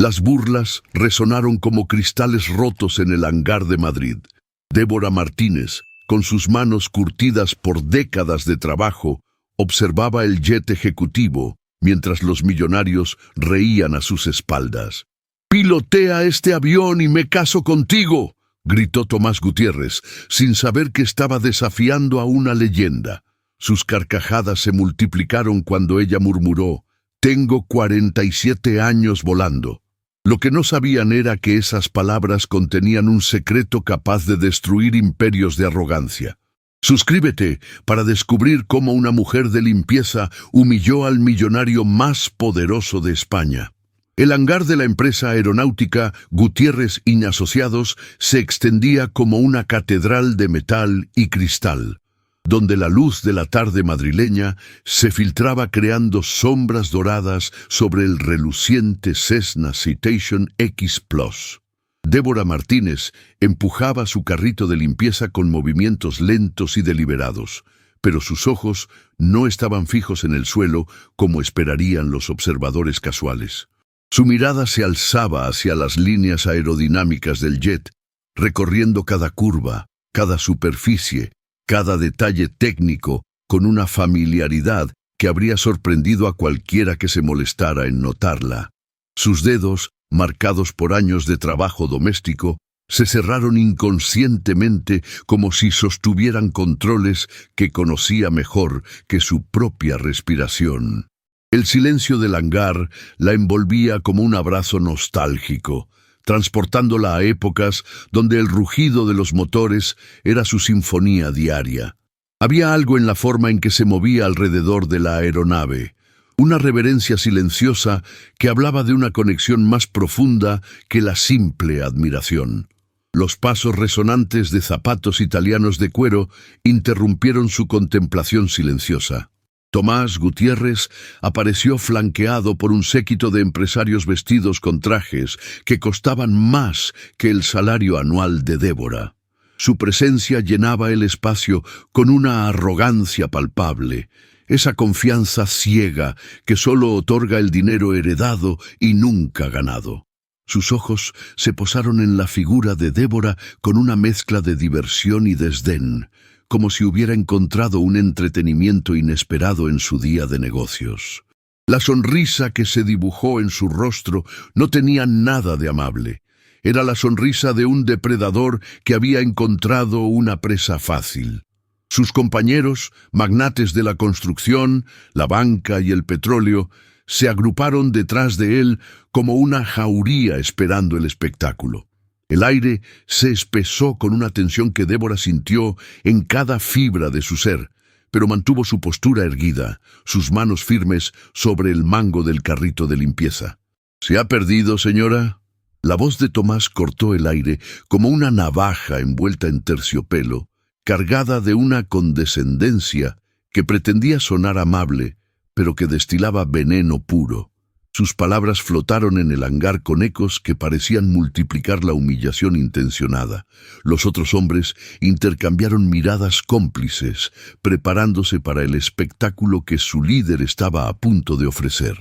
Las burlas resonaron como cristales rotos en el hangar de Madrid. Débora Martínez, con sus manos curtidas por décadas de trabajo, observaba el jet ejecutivo mientras los millonarios reían a sus espaldas. «¡Pilotea este avión y me caso contigo!», gritó Tomás Gutiérrez, sin saber que estaba desafiando a una leyenda. Sus carcajadas se multiplicaron cuando ella murmuró: «Tengo 47 años volando». Lo que no sabían era que esas palabras contenían un secreto capaz de destruir imperios de arrogancia. Suscríbete para descubrir cómo una mujer de limpieza humilló al millonario más poderoso de España. El hangar de la empresa aeronáutica Gutiérrez y Asociados se extendía como una catedral de metal y cristal, donde la luz de la tarde madrileña se filtraba creando sombras doradas sobre el reluciente Cessna Citation X Plus. Débora Martínez empujaba su carrito de limpieza con movimientos lentos y deliberados, pero sus ojos no estaban fijos en el suelo como esperarían los observadores casuales. Su mirada se alzaba hacia las líneas aerodinámicas del jet, recorriendo cada curva, cada superficie, cada detalle técnico con una familiaridad que habría sorprendido a cualquiera que se molestara en notarla. Sus dedos, marcados por años de trabajo doméstico, se cerraron inconscientemente como si sostuvieran controles que conocía mejor que su propia respiración. El silencio del hangar la envolvía como un abrazo nostálgico, transportándola a épocas donde el rugido de los motores era su sinfonía diaria. Había algo en la forma en que se movía alrededor de la aeronave, una reverencia silenciosa que hablaba de una conexión más profunda que la simple admiración. Los pasos resonantes de zapatos italianos de cuero interrumpieron su contemplación silenciosa. Tomás Gutiérrez apareció flanqueado por un séquito de empresarios vestidos con trajes que costaban más que el salario anual de Débora. Su presencia llenaba el espacio con una arrogancia palpable, esa confianza ciega que solo otorga el dinero heredado y nunca ganado. Sus ojos se posaron en la figura de Débora con una mezcla de diversión y desdén, como si hubiera encontrado un entretenimiento inesperado en su día de negocios. La sonrisa que se dibujó en su rostro no tenía nada de amable. Era la sonrisa de un depredador que había encontrado una presa fácil. Sus compañeros, magnates de la construcción, la banca y el petróleo, se agruparon detrás de él como una jauría esperando el espectáculo. El aire se espesó con una tensión que Débora sintió en cada fibra de su ser, pero mantuvo su postura erguida, sus manos firmes sobre el mango del carrito de limpieza. ¿Se ha perdido, señora? La voz de Tomás cortó el aire como una navaja envuelta en terciopelo, cargada de una condescendencia que pretendía sonar amable, pero que destilaba veneno puro. Sus palabras flotaron en el hangar con ecos que parecían multiplicar la humillación intencionada. Los otros hombres intercambiaron miradas cómplices, preparándose para el espectáculo que su líder estaba a punto de ofrecer.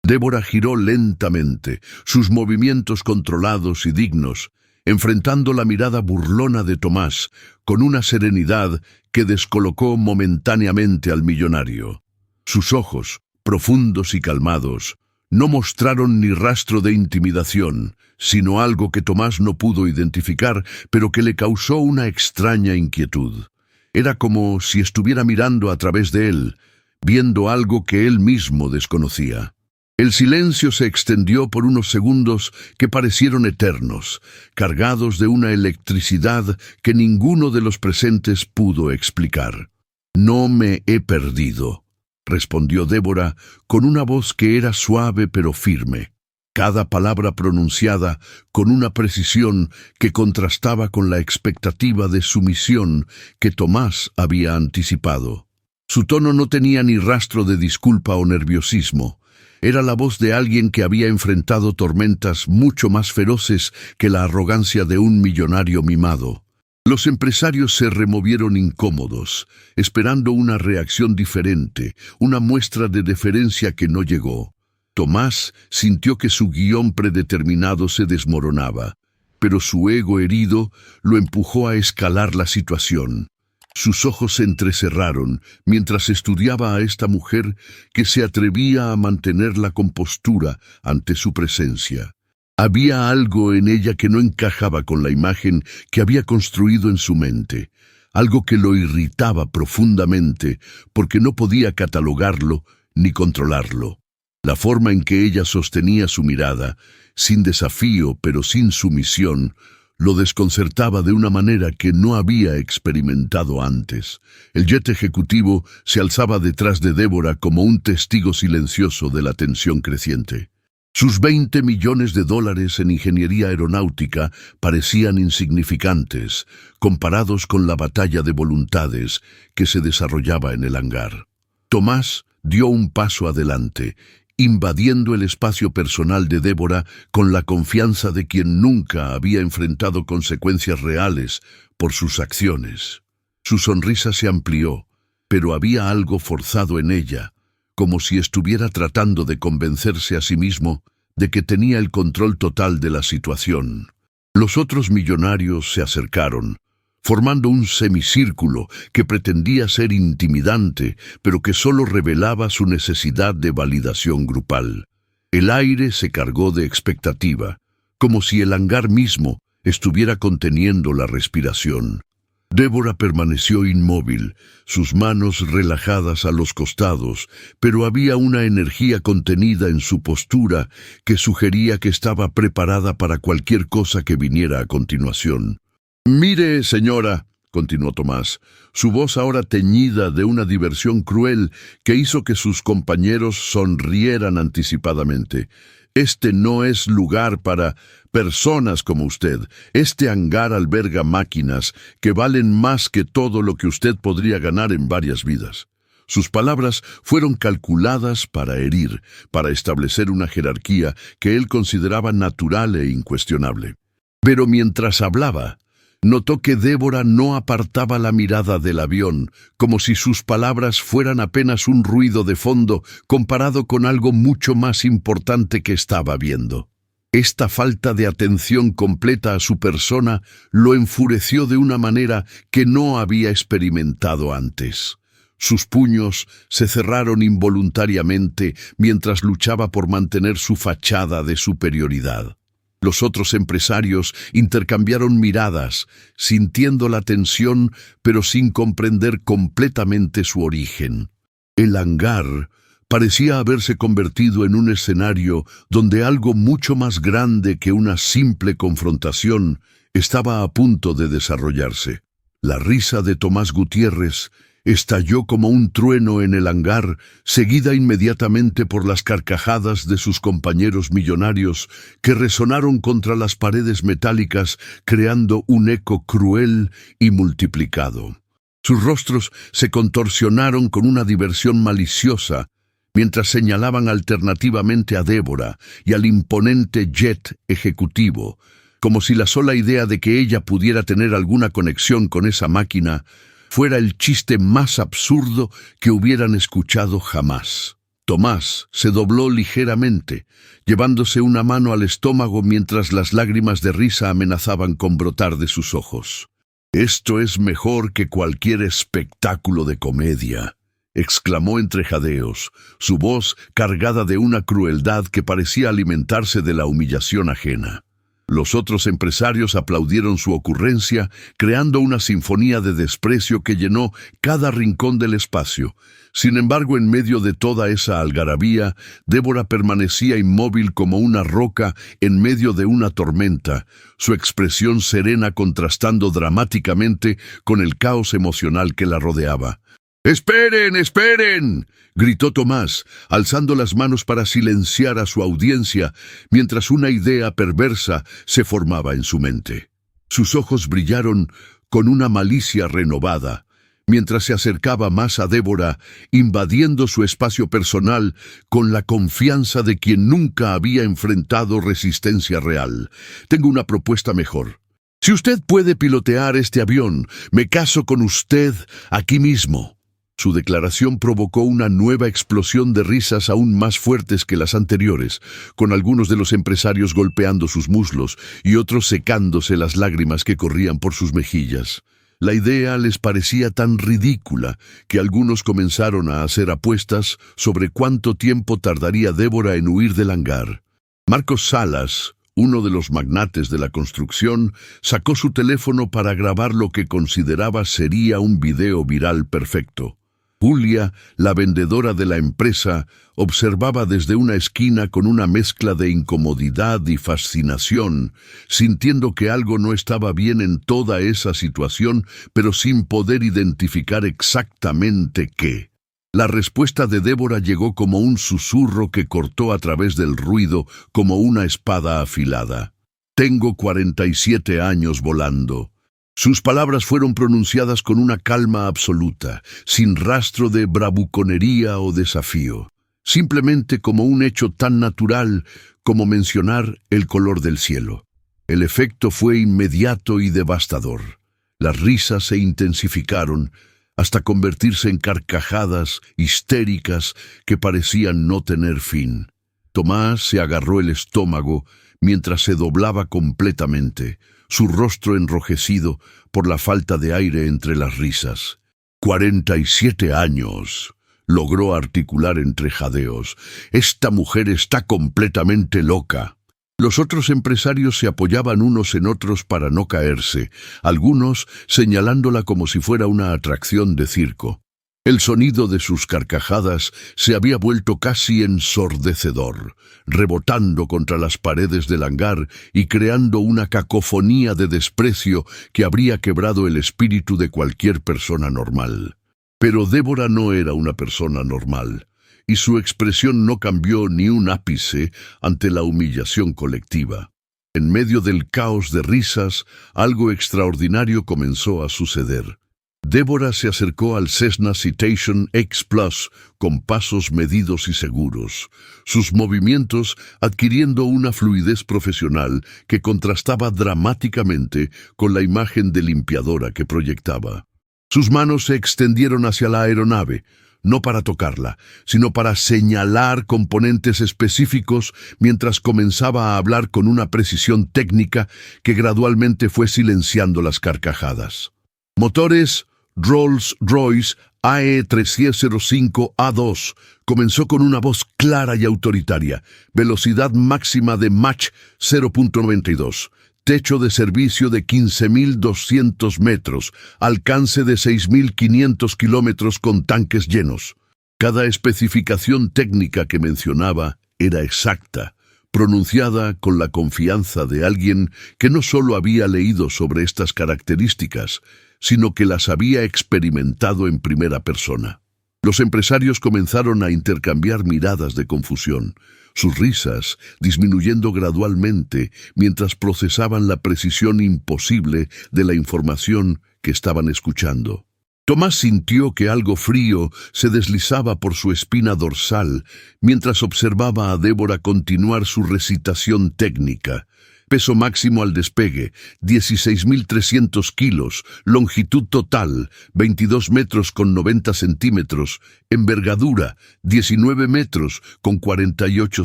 Débora giró lentamente, sus movimientos controlados y dignos, enfrentando la mirada burlona de Tomás con una serenidad que descolocó momentáneamente al millonario. Sus ojos, profundos y calmados, no mostraron ni rastro de intimidación, sino algo que Tomás no pudo identificar, pero que le causó una extraña inquietud. Era como si estuviera mirando a través de él, viendo algo que él mismo desconocía. El silencio se extendió por unos segundos que parecieron eternos, cargados de una electricidad que ninguno de los presentes pudo explicar. «No me he perdido», respondió Débora con una voz que era suave pero firme, cada palabra pronunciada con una precisión que contrastaba con la expectativa de sumisión que Tomás había anticipado. Su tono no tenía ni rastro de disculpa o nerviosismo. Era la voz de alguien que había enfrentado tormentas mucho más feroces que la arrogancia de un millonario mimado. Los empresarios se removieron incómodos, esperando una reacción diferente, una muestra de deferencia que no llegó. Tomás sintió que su guión predeterminado se desmoronaba, pero su ego herido lo empujó a escalar la situación. Sus ojos se entrecerraron mientras estudiaba a esta mujer que se atrevía a mantener la compostura ante su presencia. Había algo en ella que no encajaba con la imagen que había construido en su mente, algo que lo irritaba profundamente porque no podía catalogarlo ni controlarlo. La forma en que ella sostenía su mirada, sin desafío pero sin sumisión, lo desconcertaba de una manera que no había experimentado antes. El jet ejecutivo se alzaba detrás de Débora como un testigo silencioso de la tensión creciente. Sus $20 millones en ingeniería aeronáutica parecían insignificantes, comparados con la batalla de voluntades que se desarrollaba en el hangar. Tomás dio un paso adelante, invadiendo el espacio personal de Débora con la confianza de quien nunca había enfrentado consecuencias reales por sus acciones. Su sonrisa se amplió, pero había algo forzado en ella, como si estuviera tratando de convencerse a sí mismo de que tenía el control total de la situación. Los otros millonarios se acercaron, formando un semicírculo que pretendía ser intimidante, pero que solo revelaba su necesidad de validación grupal. El aire se cargó de expectativa, como si el hangar mismo estuviera conteniendo la respiración. Débora permaneció inmóvil, sus manos relajadas a los costados, pero había una energía contenida en su postura que sugería que estaba preparada para cualquier cosa que viniera a continuación. «Mire, señora», continuó Tomás, su voz ahora teñida de una diversión cruel que hizo que sus compañeros sonrieran anticipadamente. «Este no es lugar para personas como usted. Este hangar alberga máquinas que valen más que todo lo que usted podría ganar en varias vidas». Sus palabras fueron calculadas para herir, para establecer una jerarquía que él consideraba natural e incuestionable. Pero mientras hablaba, notó que Débora no apartaba la mirada del avión, como si sus palabras fueran apenas un ruido de fondo comparado con algo mucho más importante que estaba viendo. Esta falta de atención completa a su persona lo enfureció de una manera que no había experimentado antes. Sus puños se cerraron involuntariamente mientras luchaba por mantener su fachada de superioridad. Los otros empresarios intercambiaron miradas, sintiendo la tensión, pero sin comprender completamente su origen. El hangar parecía haberse convertido en un escenario donde algo mucho más grande que una simple confrontación estaba a punto de desarrollarse. La risa de Tomás Gutiérrez estalló como un trueno en el hangar, seguida inmediatamente por las carcajadas de sus compañeros millonarios que resonaron contra las paredes metálicas, creando un eco cruel y multiplicado. Sus rostros se contorsionaron con una diversión maliciosa, mientras señalaban alternativamente a Débora y al imponente jet ejecutivo, como si la sola idea de que ella pudiera tener alguna conexión con esa máquina fuera el chiste más absurdo que hubieran escuchado jamás. Tomás se dobló ligeramente, llevándose una mano al estómago mientras las lágrimas de risa amenazaban con brotar de sus ojos. «Esto es mejor que cualquier espectáculo de comedia», exclamó entre jadeos, su voz cargada de una crueldad que parecía alimentarse de la humillación ajena. Los otros empresarios aplaudieron su ocurrencia, creando una sinfonía de desprecio que llenó cada rincón del espacio. Sin embargo, en medio de toda esa algarabía, Débora permanecía inmóvil como una roca en medio de una tormenta, su expresión serena contrastando dramáticamente con el caos emocional que la rodeaba. «¡Esperen, esperen!», gritó Tomás, alzando las manos para silenciar a su audiencia, mientras una idea perversa se formaba en su mente. Sus ojos brillaron con una malicia renovada, mientras se acercaba más a Débora, invadiendo su espacio personal con la confianza de quien nunca había enfrentado resistencia real. «Tengo una propuesta mejor. Si usted puede pilotear este avión, me caso con usted aquí mismo». Su declaración provocó una nueva explosión de risas aún más fuertes que las anteriores, con algunos de los empresarios golpeando sus muslos y otros secándose las lágrimas que corrían por sus mejillas. La idea les parecía tan ridícula que algunos comenzaron a hacer apuestas sobre cuánto tiempo tardaría Débora en huir del hangar. Marcos Salas, uno de los magnates de la construcción, sacó su teléfono para grabar lo que consideraba sería un video viral perfecto. Julia, la vendedora de la empresa, observaba desde una esquina con una mezcla de incomodidad y fascinación, sintiendo que algo no estaba bien en toda esa situación, pero sin poder identificar exactamente qué. La respuesta de Débora llegó como un susurro que cortó a través del ruido como una espada afilada. «Tengo 47 años volando». Sus palabras fueron pronunciadas con una calma absoluta, sin rastro de bravuconería o desafío, simplemente como un hecho tan natural como mencionar el color del cielo. El efecto fue inmediato y devastador. Las risas se intensificaron hasta convertirse en carcajadas histéricas que parecían no tener fin. Tomás se agarró el estómago mientras se doblaba completamente, su rostro enrojecido por la falta de aire entre las risas. 47 años, logró articular entre jadeos. Esta mujer está completamente loca. Los otros empresarios se apoyaban unos en otros para no caerse, algunos señalándola como si fuera una atracción de circo. El sonido de sus carcajadas se había vuelto casi ensordecedor, rebotando contra las paredes del hangar y creando una cacofonía de desprecio que habría quebrado el espíritu de cualquier persona normal. Pero Débora no era una persona normal, y su expresión no cambió ni un ápice ante la humillación colectiva. En medio del caos de risas, algo extraordinario comenzó a suceder. Débora se acercó al Cessna Citation X Plus con pasos medidos y seguros, sus movimientos adquiriendo una fluidez profesional que contrastaba dramáticamente con la imagen de limpiadora que proyectaba. Sus manos se extendieron hacia la aeronave, no para tocarla, sino para señalar componentes específicos mientras comenzaba a hablar con una precisión técnica que gradualmente fue silenciando las carcajadas. Motores Rolls-Royce AE305A2, comenzó con una voz clara y autoritaria. Velocidad máxima de Mach 0.92. Techo de servicio de 15.200 metros. Alcance de 6.500 kilómetros con tanques llenos. Cada especificación técnica que mencionaba era exacta, pronunciada con la confianza de alguien que no solo había leído sobre estas características, sino que las había experimentado en primera persona. Los empresarios comenzaron a intercambiar miradas de confusión, sus risas disminuyendo gradualmente mientras procesaban la precisión imposible de la información que estaban escuchando. Tomás sintió que algo frío se deslizaba por su espina dorsal mientras observaba a Débora continuar su recitación técnica. Peso máximo al despegue, 16.300 kilos, longitud total, 22 metros con 90 centímetros, envergadura, 19 metros con 48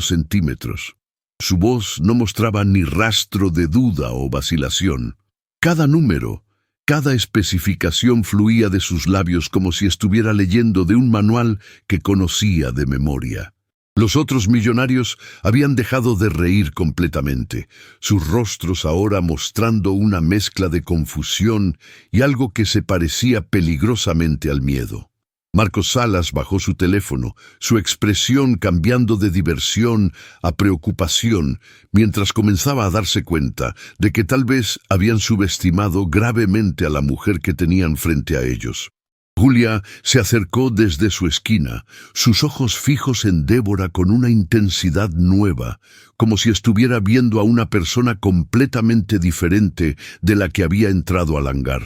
centímetros. Su voz no mostraba ni rastro de duda o vacilación. Cada número, cada especificación fluía de sus labios como si estuviera leyendo de un manual que conocía de memoria. Los otros millonarios habían dejado de reír completamente, sus rostros ahora mostrando una mezcla de confusión y algo que se parecía peligrosamente al miedo. Marcos Salas bajó su teléfono, su expresión cambiando de diversión a preocupación, mientras comenzaba a darse cuenta de que tal vez habían subestimado gravemente a la mujer que tenían frente a ellos. Julia se acercó desde su esquina, sus ojos fijos en Débora con una intensidad nueva, como si estuviera viendo a una persona completamente diferente de la que había entrado al hangar.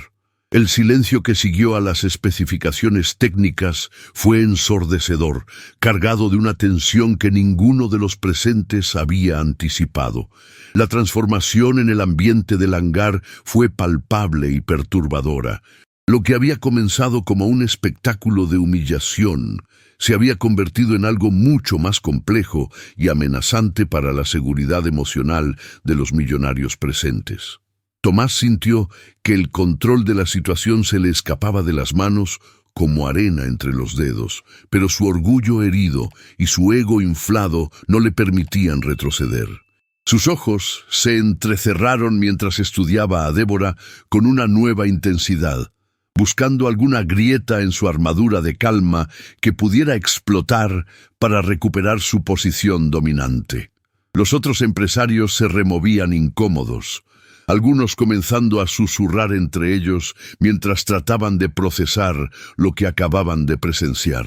El silencio que siguió a las especificaciones técnicas fue ensordecedor, cargado de una tensión que ninguno de los presentes había anticipado. La transformación en el ambiente del hangar fue palpable y perturbadora. Lo que había comenzado como un espectáculo de humillación se había convertido en algo mucho más complejo y amenazante para la seguridad emocional de los millonarios presentes. Tomás sintió que el control de la situación se le escapaba de las manos como arena entre los dedos, pero su orgullo herido y su ego inflado no le permitían retroceder. Sus ojos se entrecerraron mientras estudiaba a Débora con una nueva intensidad, buscando alguna grieta en su armadura de calma que pudiera explotar para recuperar su posición dominante. Los otros empresarios se removían incómodos, algunos comenzando a susurrar entre ellos mientras trataban de procesar lo que acababan de presenciar.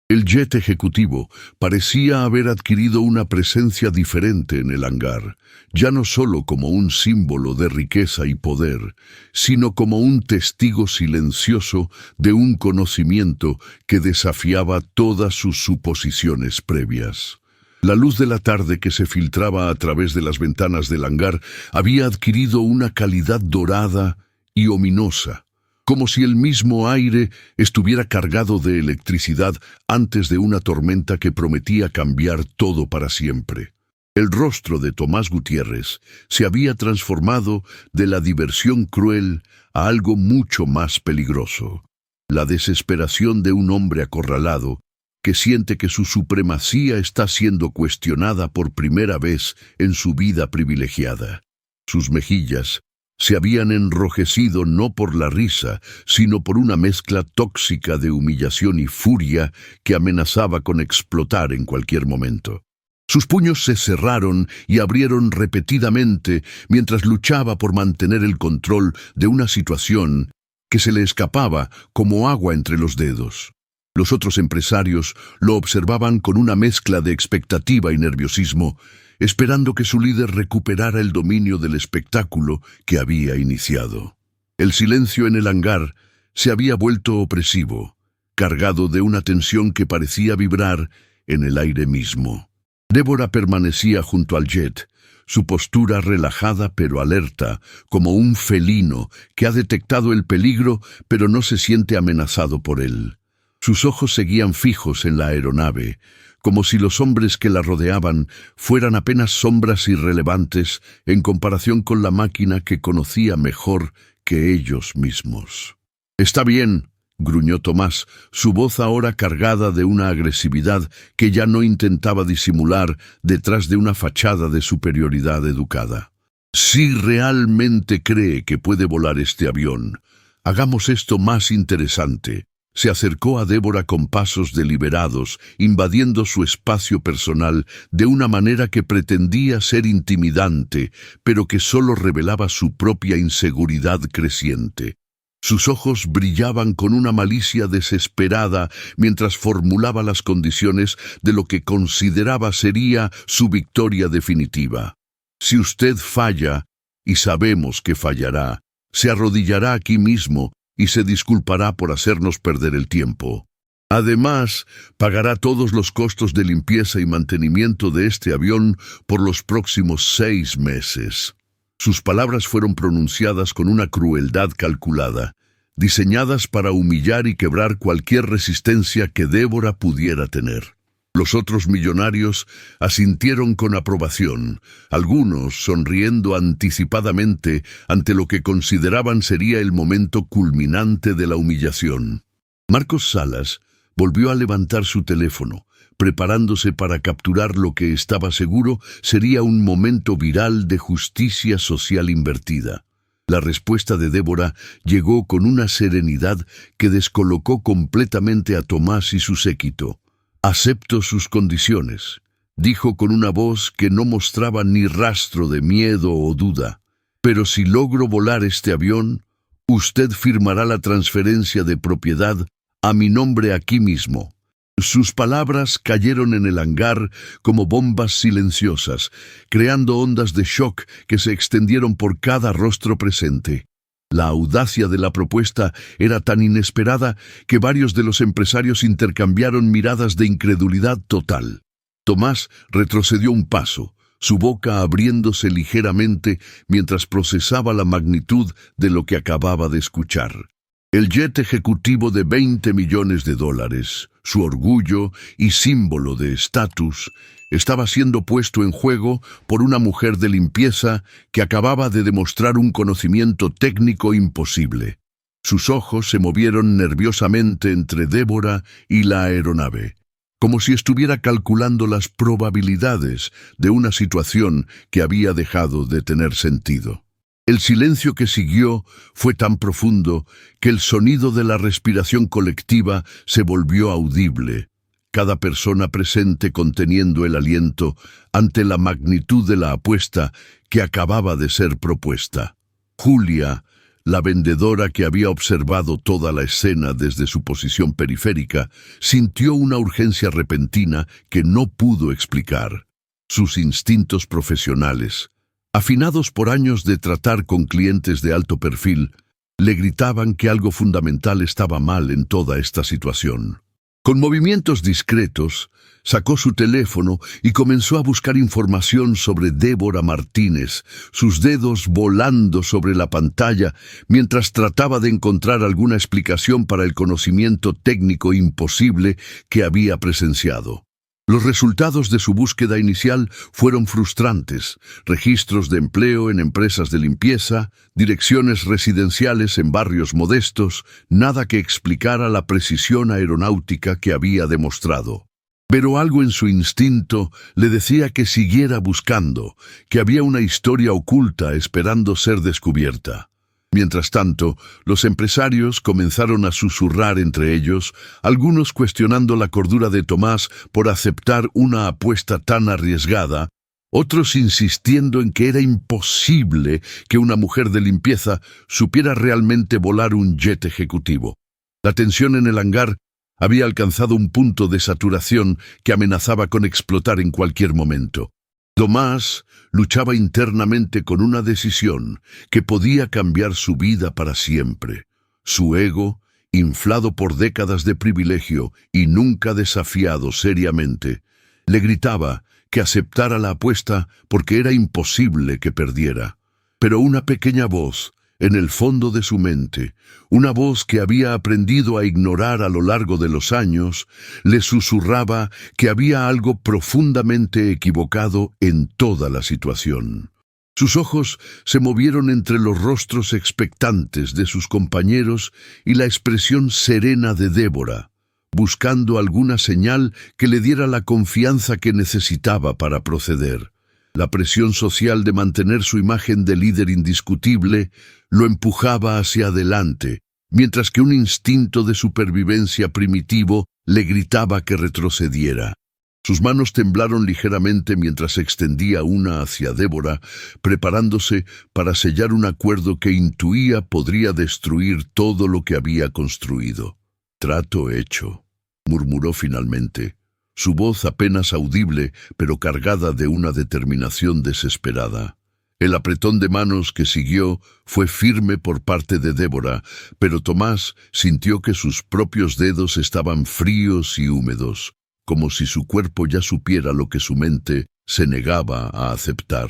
El jet ejecutivo parecía haber adquirido una presencia diferente en el hangar, ya no solo como un símbolo de riqueza y poder, sino como un testigo silencioso de un conocimiento que desafiaba todas sus suposiciones previas. La luz de la tarde que se filtraba a través de las ventanas del hangar había adquirido una calidad dorada y ominosa, como si el mismo aire estuviera cargado de electricidad antes de una tormenta que prometía cambiar todo para siempre. El rostro de Tomás Gutiérrez se había transformado de la diversión cruel a algo mucho más peligroso, la desesperación de un hombre acorralado que siente que su supremacía está siendo cuestionada por primera vez en su vida privilegiada. Sus mejillas se habían enrojecido no por la risa, sino por una mezcla tóxica de humillación y furia que amenazaba con explotar en cualquier momento. Sus puños se cerraron y abrieron repetidamente mientras luchaba por mantener el control de una situación que se le escapaba como agua entre los dedos. Los otros empresarios lo observaban con una mezcla de expectativa y nerviosismo, esperando que su líder recuperara el dominio del espectáculo que había iniciado. El silencio en el hangar se había vuelto opresivo, cargado de una tensión que parecía vibrar en el aire mismo. Débora permanecía junto al jet, su postura relajada pero alerta, como un felino que ha detectado el peligro pero no se siente amenazado por él. Sus ojos seguían fijos en la aeronave, como si los hombres que la rodeaban fueran apenas sombras irrelevantes en comparación con la máquina que conocía mejor que ellos mismos. «Está bien», gruñó Tomás, su voz ahora cargada de una agresividad que ya no intentaba disimular detrás de una fachada de superioridad educada. «Si realmente cree que puede volar este avión, hagamos esto más interesante». Se acercó a Débora con pasos deliberados, invadiendo su espacio personal de una manera que pretendía ser intimidante, pero que solo revelaba su propia inseguridad creciente. Sus ojos brillaban con una malicia desesperada mientras formulaba las condiciones de lo que consideraba sería su victoria definitiva. «Si usted falla, y sabemos que fallará, se arrodillará aquí mismo y se disculpará por hacernos perder el tiempo. Además, pagará todos los costos de limpieza y mantenimiento de este avión por los próximos 6 meses». Sus palabras fueron pronunciadas con una crueldad calculada, diseñadas para humillar y quebrar cualquier resistencia que Débora pudiera tener. Los otros millonarios asintieron con aprobación, algunos sonriendo anticipadamente ante lo que consideraban sería el momento culminante de la humillación. Marcos Salas volvió a levantar su teléfono, preparándose para capturar lo que estaba seguro sería un momento viral de justicia social invertida. La respuesta de Débora llegó con una serenidad que descolocó completamente a Tomás y su séquito. «Acepto sus condiciones», dijo con una voz que no mostraba ni rastro de miedo o duda. «Pero si logro volar este avión, usted firmará la transferencia de propiedad a mi nombre aquí mismo». Sus palabras cayeron en el hangar como bombas silenciosas, creando ondas de shock que se extendieron por cada rostro presente. La audacia de la propuesta era tan inesperada que varios de los empresarios intercambiaron miradas de incredulidad total. Tomás retrocedió un paso, su boca abriéndose ligeramente mientras procesaba la magnitud de lo que acababa de escuchar. El jet ejecutivo de $20 millones, su orgullo y símbolo de estatus, estaba siendo puesto en juego por una mujer de limpieza que acababa de demostrar un conocimiento técnico imposible. Sus ojos se movieron nerviosamente entre Débora y la aeronave, como si estuviera calculando las probabilidades de una situación que había dejado de tener sentido. El silencio que siguió fue tan profundo que el sonido de la respiración colectiva se volvió audible, cada persona presente conteniendo el aliento ante la magnitud de la apuesta que acababa de ser propuesta. Julia, la vendedora que había observado toda la escena desde su posición periférica, sintió una urgencia repentina que no pudo explicar. Sus instintos profesionales, afinados por años de tratar con clientes de alto perfil, le gritaban que algo fundamental estaba mal en toda esta situación. Con movimientos discretos, sacó su teléfono y comenzó a buscar información sobre Débora Martínez, sus dedos volando sobre la pantalla mientras trataba de encontrar alguna explicación para el conocimiento técnico imposible que había presenciado. Los resultados de su búsqueda inicial fueron frustrantes: registros de empleo en empresas de limpieza, direcciones residenciales en barrios modestos, nada que explicara la precisión aeronáutica que había demostrado. Pero algo en su instinto le decía que siguiera buscando, que había una historia oculta esperando ser descubierta. Mientras tanto, los empresarios comenzaron a susurrar entre ellos, algunos cuestionando la cordura de Tomás por aceptar una apuesta tan arriesgada, otros insistiendo en que era imposible que una mujer de limpieza supiera realmente volar un jet ejecutivo. La tensión en el hangar había alcanzado un punto de saturación que amenazaba con explotar en cualquier momento. Tomás luchaba internamente con una decisión que podía cambiar su vida para siempre. Su ego, inflado por décadas de privilegio y nunca desafiado seriamente, le gritaba que aceptara la apuesta porque era imposible que perdiera. Pero una pequeña voz, en el fondo de su mente, una voz que había aprendido a ignorar a lo largo de los años, le susurraba que había algo profundamente equivocado en toda la situación. Sus ojos se movieron entre los rostros expectantes de sus compañeros y la expresión serena de Débora, buscando alguna señal que le diera la confianza que necesitaba para proceder. La presión social de mantener su imagen de líder indiscutible lo empujaba hacia adelante, mientras que un instinto de supervivencia primitivo le gritaba que retrocediera. Sus manos temblaron ligeramente mientras extendía una hacia Débora, preparándose para sellar un acuerdo que intuía podría destruir todo lo que había construido. «Trato hecho», murmuró finalmente, su voz apenas audible, pero cargada de una determinación desesperada. El apretón de manos que siguió fue firme por parte de Débora, pero Tomás sintió que sus propios dedos estaban fríos y húmedos, como si su cuerpo ya supiera lo que su mente se negaba a aceptar.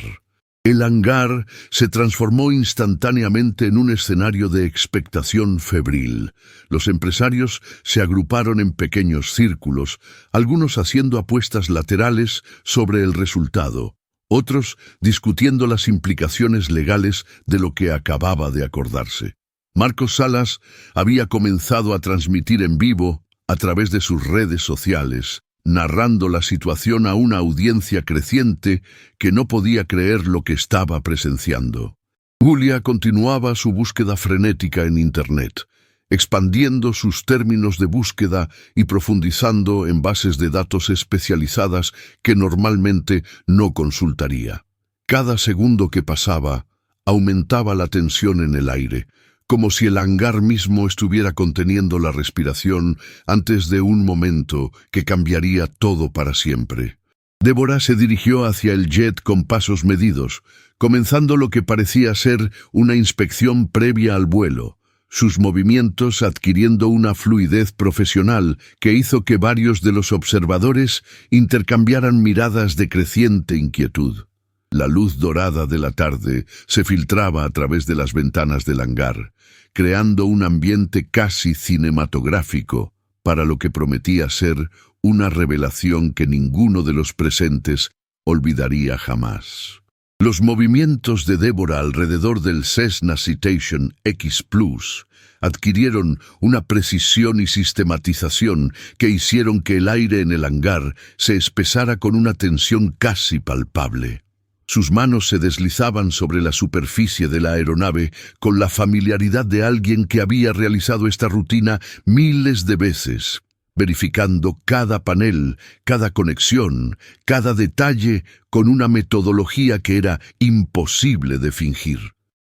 El hangar se transformó instantáneamente en un escenario de expectación febril. Los empresarios se agruparon en pequeños círculos, algunos haciendo apuestas laterales sobre el resultado, otros discutiendo las implicaciones legales de lo que acababa de acordarse. Marcos Salas había comenzado a transmitir en vivo a través de sus redes sociales, narrando la situación a una audiencia creciente que no podía creer lo que estaba presenciando. Julia continuaba su búsqueda frenética en Internet, expandiendo sus términos de búsqueda y profundizando en bases de datos especializadas que normalmente no consultaría. Cada segundo que pasaba, aumentaba la tensión en el aire, como si el hangar mismo estuviera conteniendo la respiración antes de un momento que cambiaría todo para siempre. Débora se dirigió hacia el jet con pasos medidos, comenzando lo que parecía ser una inspección previa al vuelo, sus movimientos adquiriendo una fluidez profesional que hizo que varios de los observadores intercambiaran miradas de creciente inquietud. La luz dorada de la tarde se filtraba a través de las ventanas del hangar, creando un ambiente casi cinematográfico para lo que prometía ser una revelación que ninguno de los presentes olvidaría jamás. Los movimientos de Débora alrededor del Cessna Citation X Plus adquirieron una precisión y sistematización que hicieron que el aire en el hangar se espesara con una tensión casi palpable. Sus manos se deslizaban sobre la superficie de la aeronave con la familiaridad de alguien que había realizado esta rutina miles de veces, verificando cada panel, cada conexión, cada detalle con una metodología que era imposible de fingir.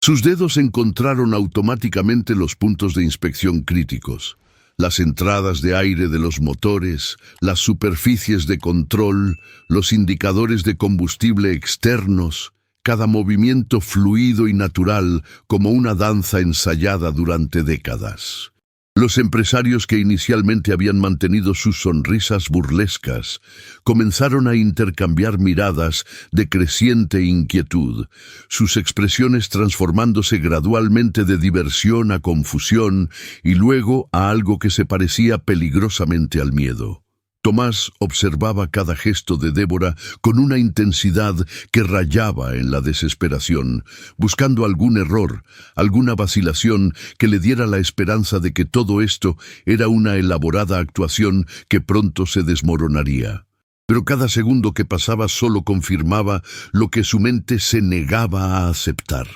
Sus dedos encontraron automáticamente los puntos de inspección críticos, las entradas de aire de los motores, las superficies de control, los indicadores de combustible externos, cada movimiento fluido y natural como una danza ensayada durante décadas. Los empresarios que inicialmente habían mantenido sus sonrisas burlescas comenzaron a intercambiar miradas de creciente inquietud, sus expresiones transformándose gradualmente de diversión a confusión y luego a algo que se parecía peligrosamente al miedo. Tomás observaba cada gesto de Débora con una intensidad que rayaba en la desesperación, buscando algún error, alguna vacilación que le diera la esperanza de que todo esto era una elaborada actuación que pronto se desmoronaría. Pero cada segundo que pasaba solo confirmaba lo que su mente se negaba a aceptar.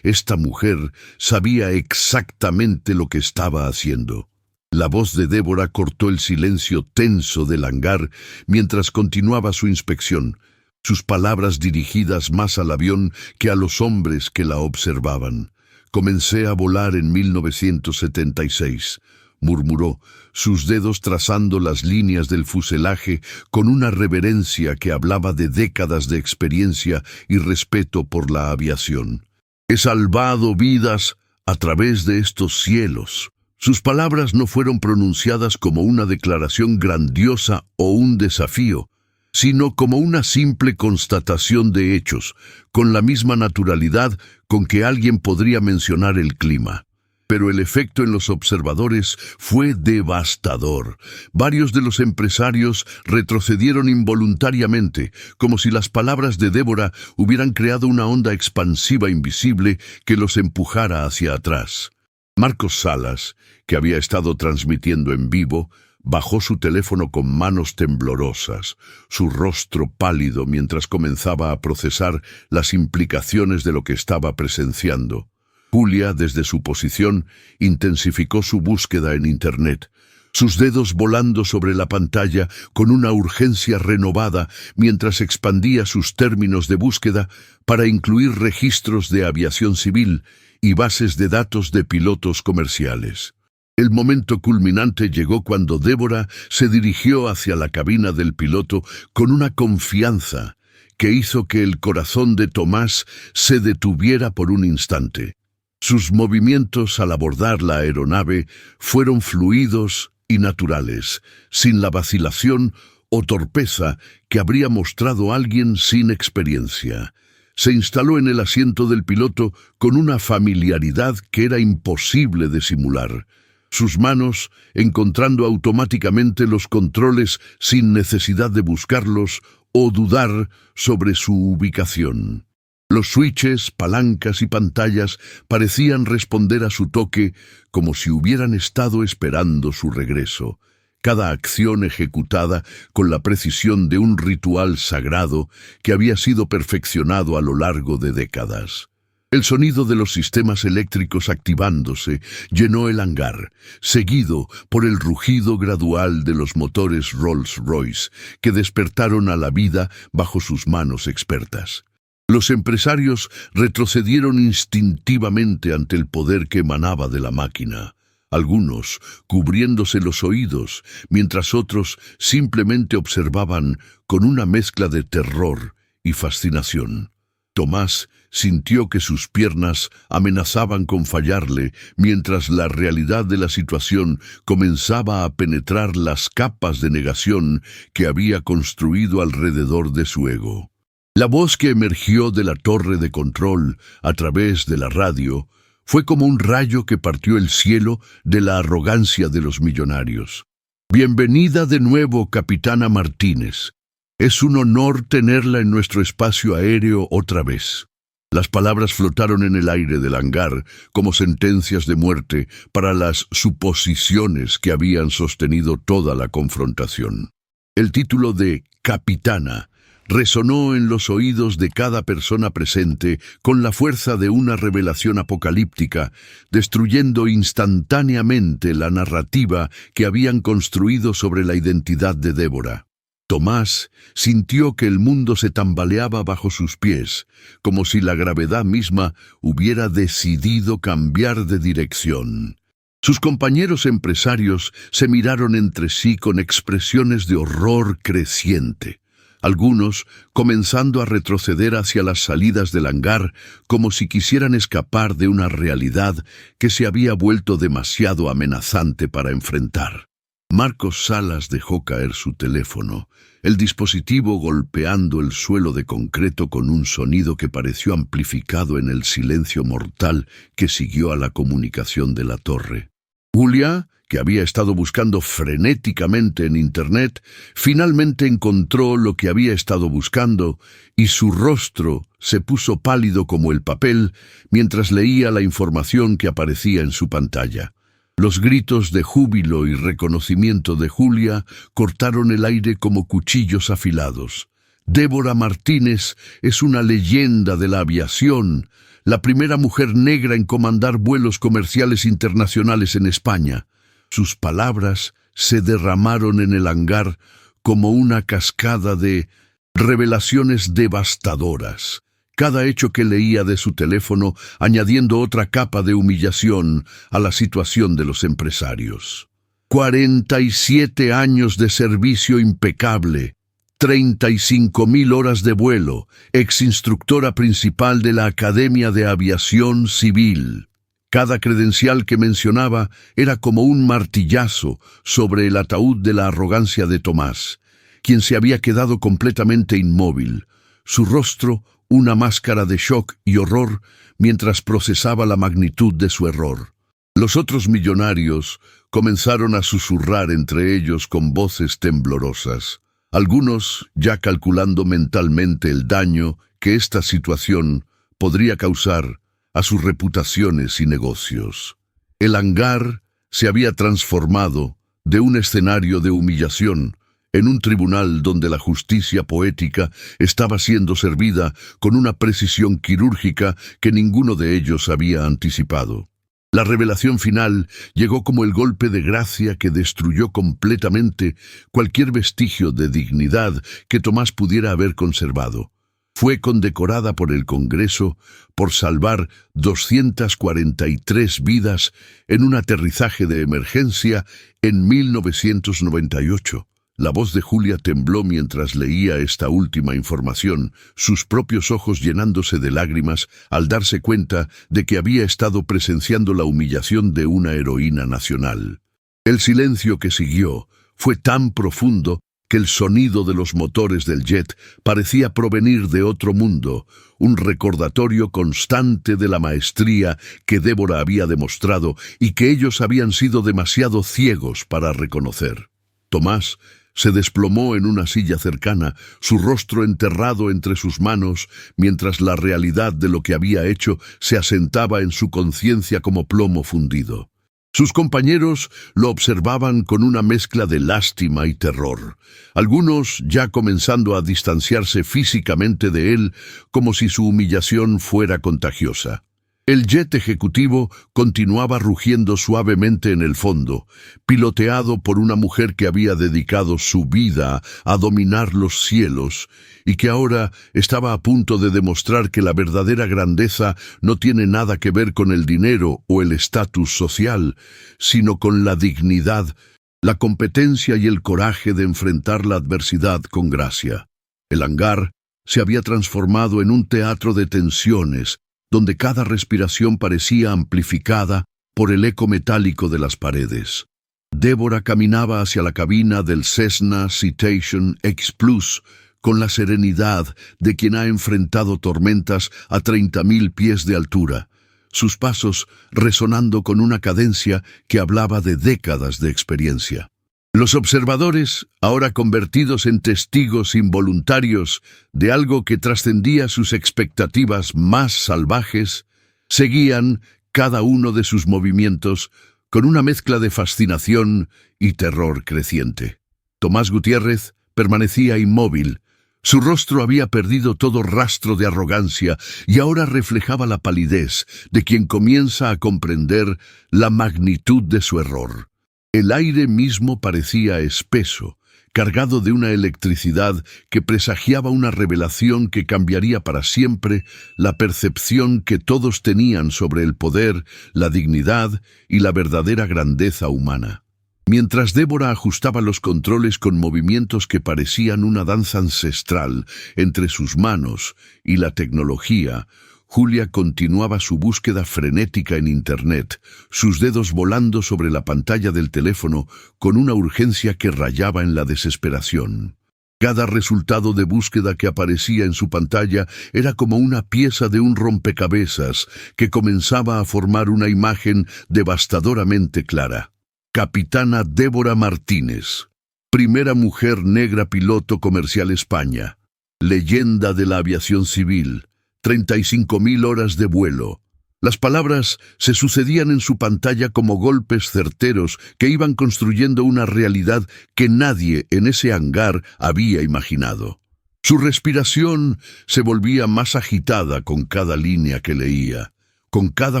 Esta mujer sabía exactamente lo que estaba haciendo. La voz de Débora cortó el silencio tenso del hangar mientras continuaba su inspección, sus palabras dirigidas más al avión que a los hombres que la observaban. «Comencé a volar en 1976», murmuró, sus dedos trazando las líneas del fuselaje con una reverencia que hablaba de décadas de experiencia y respeto por la aviación. «He salvado vidas a través de estos cielos». Sus palabras no fueron pronunciadas como una declaración grandiosa o un desafío, sino como una simple constatación de hechos, con la misma naturalidad con que alguien podría mencionar el clima. Pero el efecto en los observadores fue devastador. Varios de los empresarios retrocedieron involuntariamente, como si las palabras de Débora hubieran creado una onda expansiva invisible que los empujara hacia atrás. Marcos Salas, que había estado transmitiendo en vivo, bajó su teléfono con manos temblorosas, su rostro pálido mientras comenzaba a procesar las implicaciones de lo que estaba presenciando. Julia, desde su posición, intensificó su búsqueda en Internet, sus dedos volando sobre la pantalla con una urgencia renovada mientras expandía sus términos de búsqueda para incluir registros de aviación civil y bases de datos de pilotos comerciales. El momento culminante llegó cuando Débora se dirigió hacia la cabina del piloto con una confianza que hizo que el corazón de Tomás se detuviera por un instante. Sus movimientos al abordar la aeronave fueron fluidos y naturales, sin la vacilación o torpeza que habría mostrado alguien sin experiencia. Se instaló en el asiento del piloto con una familiaridad que era imposible de simular. Sus manos encontrando automáticamente los controles sin necesidad de buscarlos o dudar sobre su ubicación. Los switches, palancas y pantallas parecían responder a su toque como si hubieran estado esperando su regreso. Cada acción ejecutada con la precisión de un ritual sagrado que había sido perfeccionado a lo largo de décadas. El sonido de los sistemas eléctricos activándose llenó el hangar, seguido por el rugido gradual de los motores Rolls-Royce que despertaron a la vida bajo sus manos expertas. Los empresarios retrocedieron instintivamente ante el poder que emanaba de la máquina. Algunos cubriéndose los oídos, mientras otros simplemente observaban con una mezcla de terror y fascinación. Tomás sintió que sus piernas amenazaban con fallarle mientras la realidad de la situación comenzaba a penetrar las capas de negación que había construido alrededor de su ego. La voz que emergió de la torre de control a través de la radio fue como un rayo que partió el cielo de la arrogancia de los millonarios. Bienvenida de nuevo, Capitana Martínez. Es un honor tenerla en nuestro espacio aéreo otra vez. Las palabras flotaron en el aire del hangar como sentencias de muerte para las suposiciones que habían sostenido toda la confrontación. El título de Capitana resonó en los oídos de cada persona presente con la fuerza de una revelación apocalíptica, destruyendo instantáneamente la narrativa que habían construido sobre la identidad de Débora. Tomás sintió que el mundo se tambaleaba bajo sus pies, como si la gravedad misma hubiera decidido cambiar de dirección. Sus compañeros empresarios se miraron entre sí con expresiones de horror creciente. Algunos comenzando a retroceder hacia las salidas del hangar como si quisieran escapar de una realidad que se había vuelto demasiado amenazante para enfrentar. Marcos Salas dejó caer su teléfono, el dispositivo golpeando el suelo de concreto con un sonido que pareció amplificado en el silencio mortal que siguió a la comunicación de la torre. Julia, que había estado buscando frenéticamente en Internet, finalmente encontró lo que había estado buscando y su rostro se puso pálido como el papel mientras leía la información que aparecía en su pantalla. Los gritos de júbilo y reconocimiento de Julia cortaron el aire como cuchillos afilados. Débora Martínez es una leyenda de la aviación, la primera mujer negra en comandar vuelos comerciales internacionales en España. Sus palabras se derramaron en el hangar como una cascada de revelaciones devastadoras. Cada hecho que leía de su teléfono añadiendo otra capa de humillación a la situación de los empresarios. 47 años de servicio impecable, 35.000 horas de vuelo, exinstructora principal de la Academia de Aviación Civil. Cada credencial que mencionaba era como un martillazo sobre el ataúd de la arrogancia de Tomás, quien se había quedado completamente inmóvil, su rostro una máscara de shock y horror mientras procesaba la magnitud de su error. Los otros millonarios comenzaron a susurrar entre ellos con voces temblorosas, algunos ya calculando mentalmente el daño que esta situación podría causar a sus reputaciones y negocios. El hangar se había transformado de un escenario de humillación en un tribunal donde la justicia poética estaba siendo servida con una precisión quirúrgica que ninguno de ellos había anticipado. La revelación final llegó como el golpe de gracia que destruyó completamente cualquier vestigio de dignidad que Tomás pudiera haber conservado. Fue condecorada por el Congreso por salvar 243 vidas en un aterrizaje de emergencia en 1998. La voz de Julia tembló mientras leía esta última información, sus propios ojos llenándose de lágrimas al darse cuenta de que había estado presenciando la humillación de una heroína nacional. El silencio que siguió fue tan profundo que el sonido de los motores del jet parecía provenir de otro mundo, un recordatorio constante de la maestría que Débora había demostrado y que ellos habían sido demasiado ciegos para reconocer. Tomás se desplomó en una silla cercana, su rostro enterrado entre sus manos, mientras la realidad de lo que había hecho se asentaba en su conciencia como plomo fundido. Sus compañeros lo observaban con una mezcla de lástima y terror, algunos ya comenzando a distanciarse físicamente de él como si su humillación fuera contagiosa. El jet ejecutivo continuaba rugiendo suavemente en el fondo, piloteado por una mujer que había dedicado su vida a dominar los cielos y que ahora estaba a punto de demostrar que la verdadera grandeza no tiene nada que ver con el dinero o el estatus social, sino con la dignidad, la competencia y el coraje de enfrentar la adversidad con gracia. El hangar se había transformado en un teatro de tensiones, donde cada respiración parecía amplificada por el eco metálico de las paredes. Débora caminaba hacia la cabina del Cessna Citation X Plus con la serenidad de quien ha enfrentado tormentas a 30.000 pies de altura, sus pasos resonando con una cadencia que hablaba de décadas de experiencia. Los observadores, ahora convertidos en testigos involuntarios de algo que trascendía sus expectativas más salvajes, seguían cada uno de sus movimientos con una mezcla de fascinación y terror creciente. Tomás Gutiérrez permanecía inmóvil. Su rostro había perdido todo rastro de arrogancia y ahora reflejaba la palidez de quien comienza a comprender la magnitud de su error. El aire mismo parecía espeso, cargado de una electricidad que presagiaba una revelación que cambiaría para siempre la percepción que todos tenían sobre el poder, la dignidad y la verdadera grandeza humana. Mientras Débora ajustaba los controles con movimientos que parecían una danza ancestral entre sus manos y la tecnología, Julia continuaba su búsqueda frenética en Internet, sus dedos volando sobre la pantalla del teléfono con una urgencia que rayaba en la desesperación. Cada resultado de búsqueda que aparecía en su pantalla era como una pieza de un rompecabezas que comenzaba a formar una imagen devastadoramente clara. Capitana Débora Martínez, primera mujer negra piloto comercial España, leyenda de la aviación civil, 35.000 horas de vuelo. Las palabras se sucedían en su pantalla como golpes certeros que iban construyendo una realidad que nadie en ese hangar había imaginado. Su respiración se volvía más agitada con cada línea que leía, con cada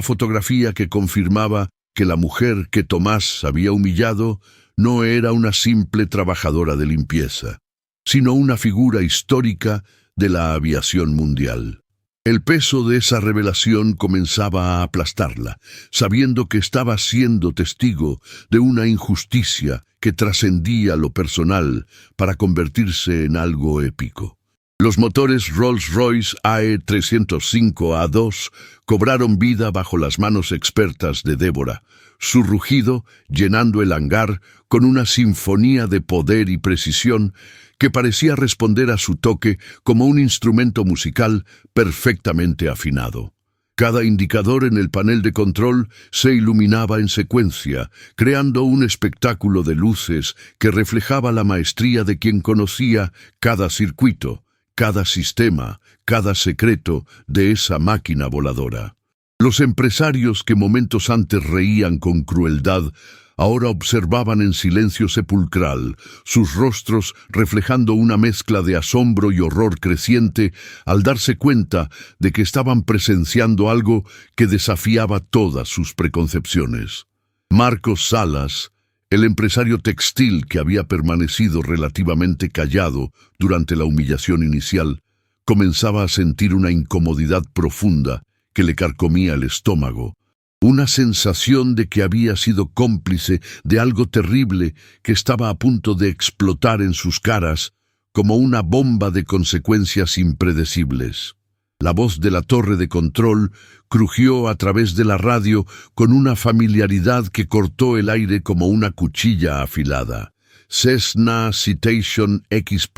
fotografía que confirmaba que la mujer que Tomás había humillado no era una simple trabajadora de limpieza, sino una figura histórica de la aviación mundial. El peso de esa revelación comenzaba a aplastarla, sabiendo que estaba siendo testigo de una injusticia que trascendía lo personal para convertirse en algo épico. Los motores Rolls-Royce AE305A2 cobraron vida bajo las manos expertas de Débora, su rugido llenando el hangar con una sinfonía de poder y precisión que parecía responder a su toque como un instrumento musical perfectamente afinado. Cada indicador en el panel de control se iluminaba en secuencia, creando un espectáculo de luces que reflejaba la maestría de quien conocía cada circuito, cada sistema, cada secreto de esa máquina voladora. Los empresarios que momentos antes reían con crueldad, ahora observaban en silencio sepulcral, sus rostros reflejando una mezcla de asombro y horror creciente al darse cuenta de que estaban presenciando algo que desafiaba todas sus preconcepciones. Marcos Salas, el empresario textil que había permanecido relativamente callado durante la humillación inicial, comenzaba a sentir una incomodidad profunda que le carcomía el estómago, una sensación de que había sido cómplice de algo terrible que estaba a punto de explotar en sus caras como una bomba de consecuencias impredecibles. La voz de la torre de control crujió a través de la radio con una familiaridad que cortó el aire como una cuchilla afilada. Cessna Citation X+,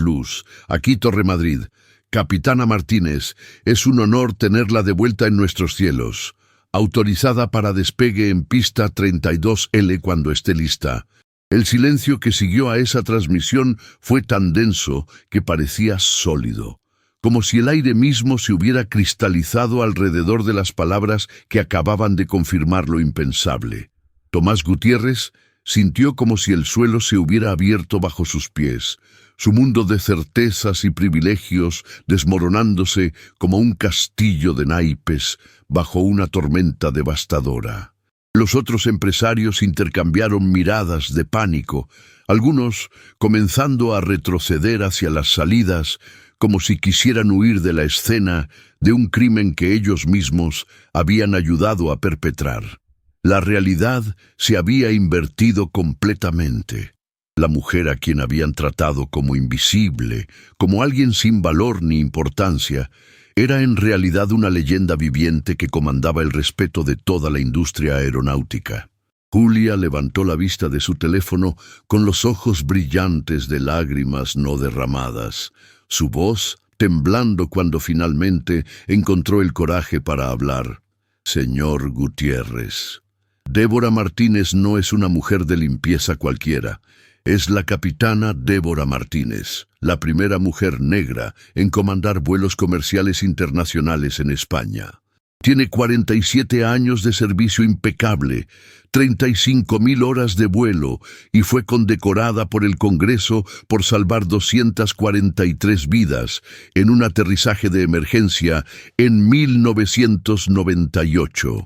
aquí Torre Madrid. Capitana Martínez, es un honor tenerla de vuelta en nuestros cielos. Autorizada para despegue en pista 32L cuando esté lista. El silencio que siguió a esa transmisión fue tan denso que parecía sólido, como si el aire mismo se hubiera cristalizado alrededor de las palabras que acababan de confirmar lo impensable. Tomás Gutiérrez sintió como si el suelo se hubiera abierto bajo sus pies, su mundo de certezas y privilegios desmoronándose como un castillo de naipes bajo una tormenta devastadora. Los otros empresarios intercambiaron miradas de pánico, algunos comenzando a retroceder hacia las salidas, como si quisieran huir de la escena de un crimen que ellos mismos habían ayudado a perpetrar. La realidad se había invertido completamente. La mujer a quien habían tratado como invisible, como alguien sin valor ni importancia, era en realidad una leyenda viviente que comandaba el respeto de toda la industria aeronáutica. Julia levantó la vista de su teléfono con los ojos brillantes de lágrimas no derramadas. su voz temblando cuando finalmente encontró el coraje para hablar. Señor Gutiérrez, Débora Martínez no es una mujer de limpieza cualquiera. Es la capitana Débora Martínez, la primera mujer negra en comandar vuelos comerciales internacionales en España. Tiene 47 años de servicio impecable, 35.000 horas de vuelo y fue condecorada por el Congreso por salvar 243 vidas en un aterrizaje de emergencia en 1998.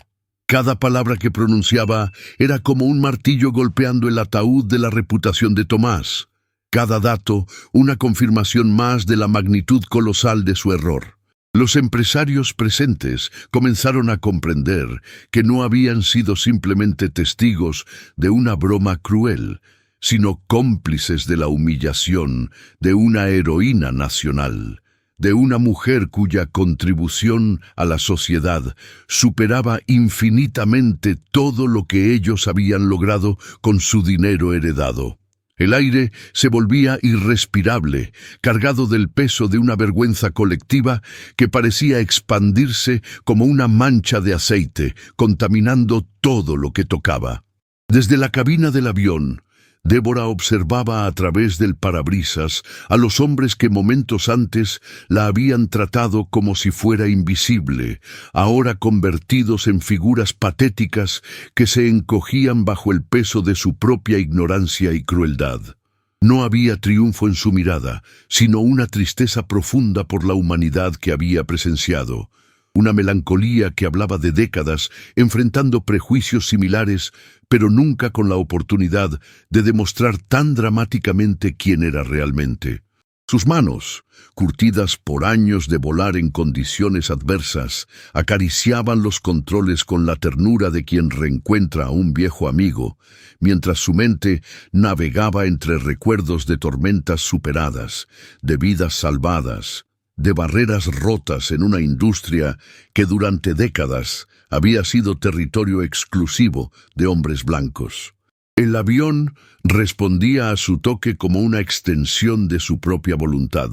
Cada palabra que pronunciaba era como un martillo golpeando el ataúd de la reputación de Tomás. Cada dato, una confirmación más de la magnitud colosal de su error. Los empresarios presentes comenzaron a comprender que no habían sido simplemente testigos de una broma cruel, sino cómplices de la humillación de una heroína nacional, de una mujer cuya contribución a la sociedad superaba infinitamente todo lo que ellos habían logrado con su dinero heredado. El aire se volvía irrespirable, cargado del peso de una vergüenza colectiva que parecía expandirse como una mancha de aceite, contaminando todo lo que tocaba. Desde la cabina del avión, Débora observaba a través del parabrisas a los hombres que momentos antes la habían tratado como si fuera invisible, ahora convertidos en figuras patéticas que se encogían bajo el peso de su propia ignorancia y crueldad. No había triunfo en su mirada, sino una tristeza profunda por la humanidad que había presenciado. Una melancolía que hablaba de décadas enfrentando prejuicios similares, pero nunca con la oportunidad de demostrar tan dramáticamente quién era realmente. Sus manos, curtidas por años de volar en condiciones adversas, acariciaban los controles con la ternura de quien reencuentra a un viejo amigo, mientras su mente navegaba entre recuerdos de tormentas superadas, de vidas salvadas, de barreras rotas en una industria que durante décadas había sido territorio exclusivo de hombres blancos. El avión respondía a su toque como una extensión de su propia voluntad,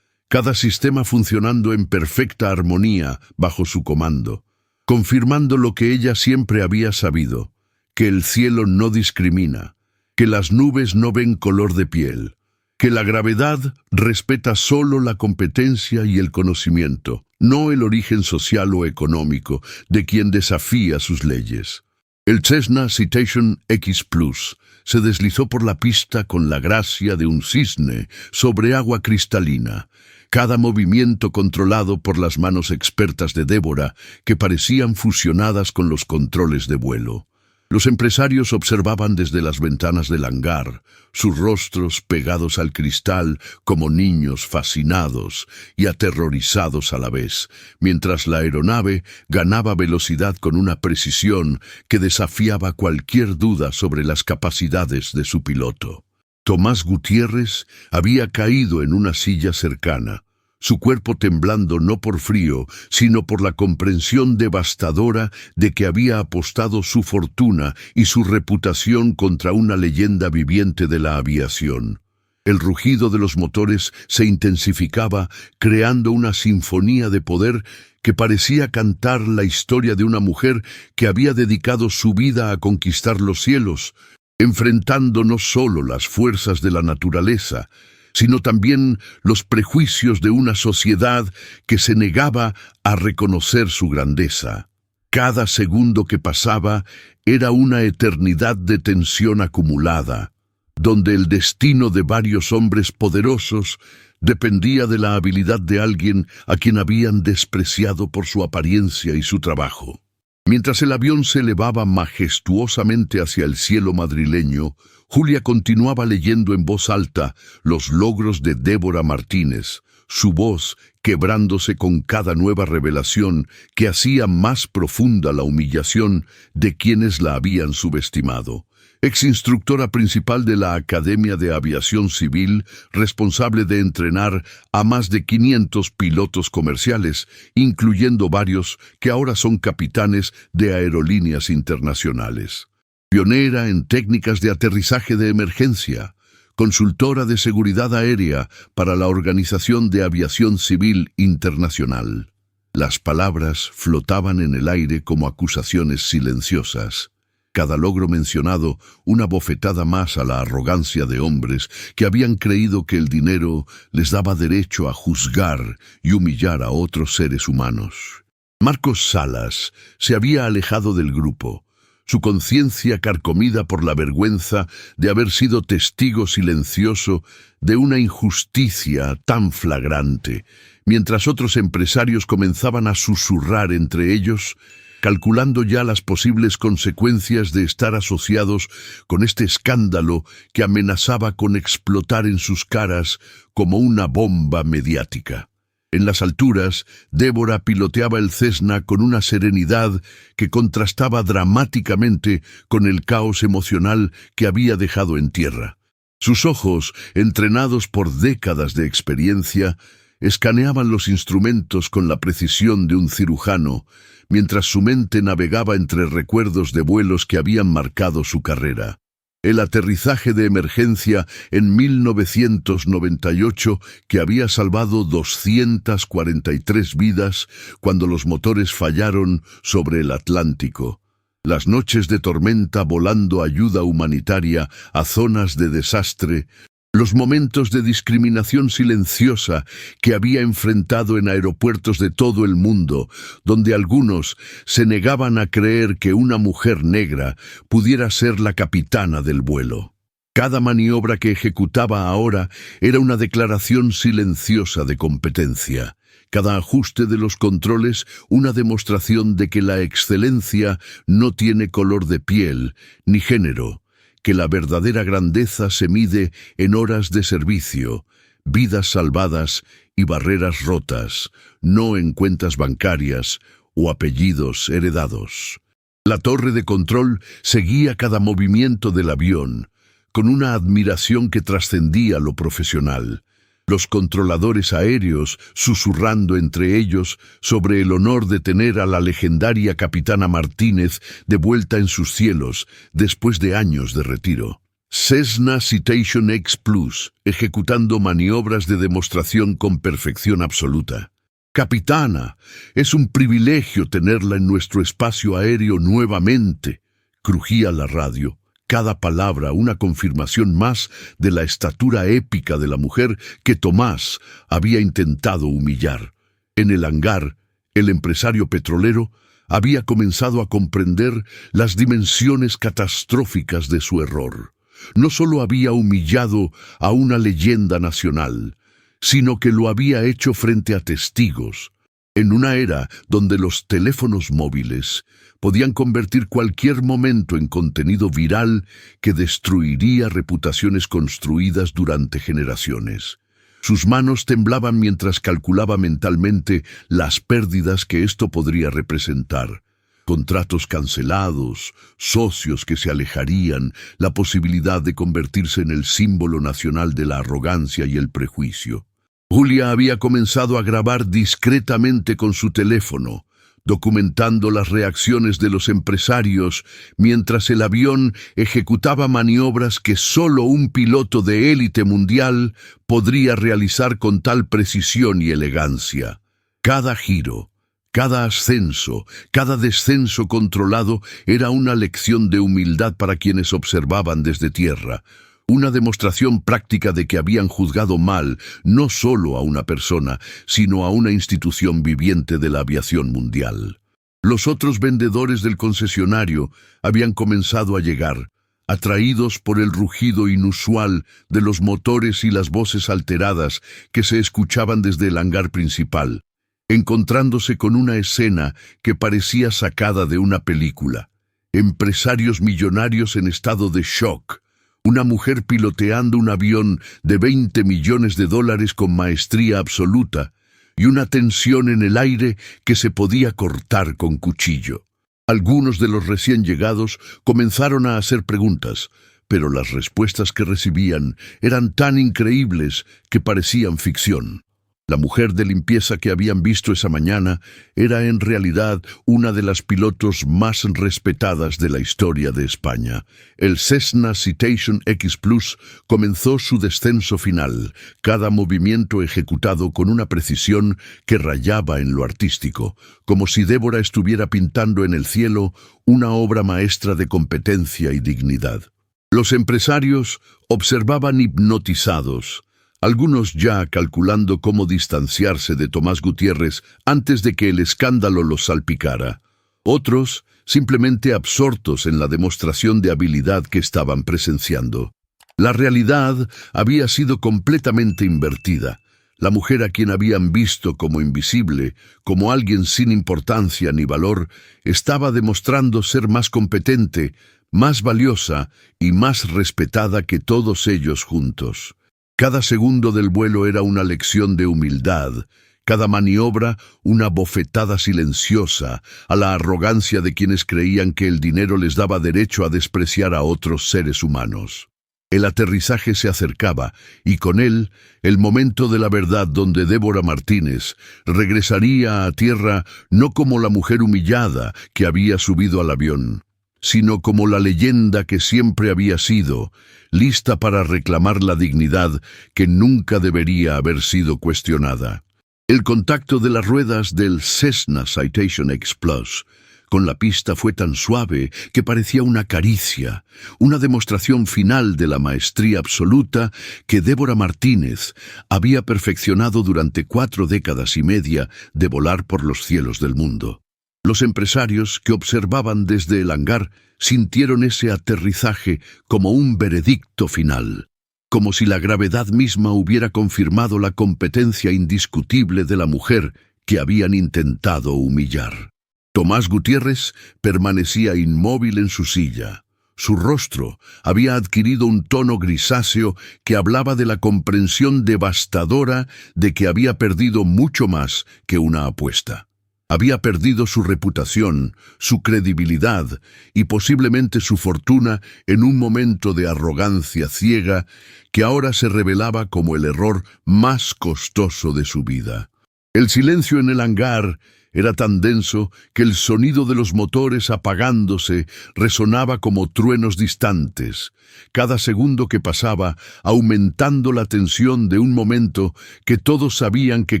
cada sistema funcionando en perfecta armonía bajo su comando, confirmando lo que ella siempre había sabido, que el cielo no discrimina, que las nubes no ven color de piel, que la gravedad respeta solo la competencia y el conocimiento, no el origen social o económico de quien desafía sus leyes. El Cessna Citation X Plus se deslizó por la pista con la gracia de un cisne sobre agua cristalina, cada movimiento controlado por las manos expertas de Débora que parecían fusionadas con los controles de vuelo. Los empresarios observaban desde las ventanas del hangar, sus rostros pegados al cristal como niños fascinados y aterrorizados a la vez, mientras la aeronave ganaba velocidad con una precisión que desafiaba cualquier duda sobre las capacidades de su piloto. Tomás Gutiérrez había caído en una silla cercana, su cuerpo temblando no por frío, sino por la comprensión devastadora de que había apostado su fortuna y su reputación contra una leyenda viviente de la aviación. El rugido de los motores se intensificaba, creando una sinfonía de poder que parecía cantar la historia de una mujer que había dedicado su vida a conquistar los cielos, enfrentando no solo las fuerzas de la naturaleza, sino también los prejuicios de una sociedad que se negaba a reconocer su grandeza. Cada segundo que pasaba era una eternidad de tensión acumulada, donde el destino de varios hombres poderosos dependía de la habilidad de alguien a quien habían despreciado por su apariencia y su trabajo. Mientras el avión se elevaba majestuosamente hacia el cielo madrileño, Julia continuaba leyendo en voz alta los logros de Débora Martínez, su voz quebrándose con cada nueva revelación que hacía más profunda la humillación de quienes la habían subestimado. Exinstructora principal de la Academia de Aviación Civil, responsable de entrenar a más de 500 pilotos comerciales, incluyendo varios que ahora son capitanes de aerolíneas internacionales. Pionera en técnicas de aterrizaje de emergencia, consultora de seguridad aérea para la Organización de Aviación Civil Internacional. Las palabras flotaban en el aire como acusaciones silenciosas. Cada logro mencionado, una bofetada más a la arrogancia de hombres que habían creído que el dinero les daba derecho a juzgar y humillar a otros seres humanos. Marcos Salas se había alejado del grupo, su conciencia carcomida por la vergüenza de haber sido testigo silencioso de una injusticia tan flagrante, mientras otros empresarios comenzaban a susurrar entre ellos, calculando ya las posibles consecuencias de estar asociados con este escándalo que amenazaba con explotar en sus caras como una bomba mediática. En las alturas, Débora piloteaba el Cessna con una serenidad que contrastaba dramáticamente con el caos emocional que había dejado en tierra. Sus ojos, entrenados por décadas de experiencia, escaneaban los instrumentos con la precisión de un cirujano, mientras su mente navegaba entre recuerdos de vuelos que habían marcado su carrera. El aterrizaje de emergencia en 1998 que había salvado 243 vidas cuando los motores fallaron sobre el Atlántico. Las noches de tormenta volando ayuda humanitaria a zonas de desastre. Los momentos de discriminación silenciosa que había enfrentado en aeropuertos de todo el mundo, donde algunos se negaban a creer que una mujer negra pudiera ser la capitana del vuelo. Cada maniobra que ejecutaba ahora era una declaración silenciosa de competencia. Cada ajuste de los controles una demostración de que la excelencia no tiene color de piel ni género, que la verdadera grandeza se mide en horas de servicio, vidas salvadas y barreras rotas, no en cuentas bancarias o apellidos heredados. La torre de control seguía cada movimiento del avión, con una admiración que trascendía lo profesional. Los controladores aéreos susurrando entre ellos sobre el honor de tener a la legendaria capitana Martínez de vuelta en sus cielos después de años de retiro. Cessna Citation X Plus, ejecutando maniobras de demostración con perfección absoluta. «Capitana, es un privilegio tenerla en nuestro espacio aéreo nuevamente», crujía la radio. Cada palabra una confirmación más de la estatura épica de la mujer que Tomás había intentado humillar. En el hangar, el empresario petrolero había comenzado a comprender las dimensiones catastróficas de su error. No solo había humillado a una leyenda nacional, sino que lo había hecho frente a testigos. En una era donde los teléfonos móviles podían convertir cualquier momento en contenido viral que destruiría reputaciones construidas durante generaciones. Sus manos temblaban mientras calculaba mentalmente las pérdidas que esto podría representar. Contratos cancelados, socios que se alejarían, la posibilidad de convertirse en el símbolo nacional de la arrogancia y el prejuicio. Julia había comenzado a grabar discretamente con su teléfono, documentando las reacciones de los empresarios mientras el avión ejecutaba maniobras que solo un piloto de élite mundial podría realizar con tal precisión y elegancia. Cada giro, cada ascenso, cada descenso controlado era una lección de humildad para quienes observaban desde tierra. Una demostración práctica de que habían juzgado mal no solo a una persona, sino a una institución viviente de la aviación mundial. Los otros vendedores del concesionario habían comenzado a llegar, atraídos por el rugido inusual de los motores y las voces alteradas que se escuchaban desde el hangar principal, encontrándose con una escena que parecía sacada de una película. Empresarios millonarios en estado de shock, una mujer piloteando un avión de $20 millones con maestría absoluta y una tensión en el aire que se podía cortar con cuchillo. Algunos de los recién llegados comenzaron a hacer preguntas, pero las respuestas que recibían eran tan increíbles que parecían ficción. La mujer de limpieza que habían visto esa mañana era en realidad una de las pilotos más respetadas de la historia de España. El Cessna Citation X Plus comenzó su descenso final, cada movimiento ejecutado con una precisión que rayaba en lo artístico, como si Débora estuviera pintando en el cielo una obra maestra de competencia y dignidad. Los empresarios observaban hipnotizados, algunos ya calculando cómo distanciarse de Tomás Gutiérrez antes de que el escándalo los salpicara. Otros simplemente absortos en la demostración de habilidad que estaban presenciando. La realidad había sido completamente invertida. La mujer a quien habían visto como invisible, como alguien sin importancia ni valor, estaba demostrando ser más competente, más valiosa y más respetada que todos ellos juntos. Cada segundo del vuelo era una lección de humildad, cada maniobra una bofetada silenciosa a la arrogancia de quienes creían que el dinero les daba derecho a despreciar a otros seres humanos. El aterrizaje se acercaba, y con él el momento de la verdad donde Débora Martínez regresaría a tierra no como la mujer humillada que había subido al avión, sino como la leyenda que siempre había sido, lista para reclamar la dignidad que nunca debería haber sido cuestionada. El contacto de las ruedas del Cessna Citation X Plus con la pista fue tan suave que parecía una caricia, una demostración final de la maestría absoluta que Débora Martínez había perfeccionado durante 4 décadas y media de volar por los cielos del mundo. Los empresarios que observaban desde el hangar sintieron ese aterrizaje como un veredicto final, como si la gravedad misma hubiera confirmado la competencia indiscutible de la mujer que habían intentado humillar. Tomás Gutiérrez permanecía inmóvil en su silla. Su rostro había adquirido un tono grisáceo que hablaba de la comprensión devastadora de que había perdido mucho más que una apuesta. Había perdido su reputación, su credibilidad y posiblemente su fortuna en un momento de arrogancia ciega que ahora se revelaba como el error más costoso de su vida. El silencio en el hangar era tan denso que el sonido de los motores apagándose resonaba como truenos distantes, cada segundo que pasaba aumentando la tensión de un momento que todos sabían que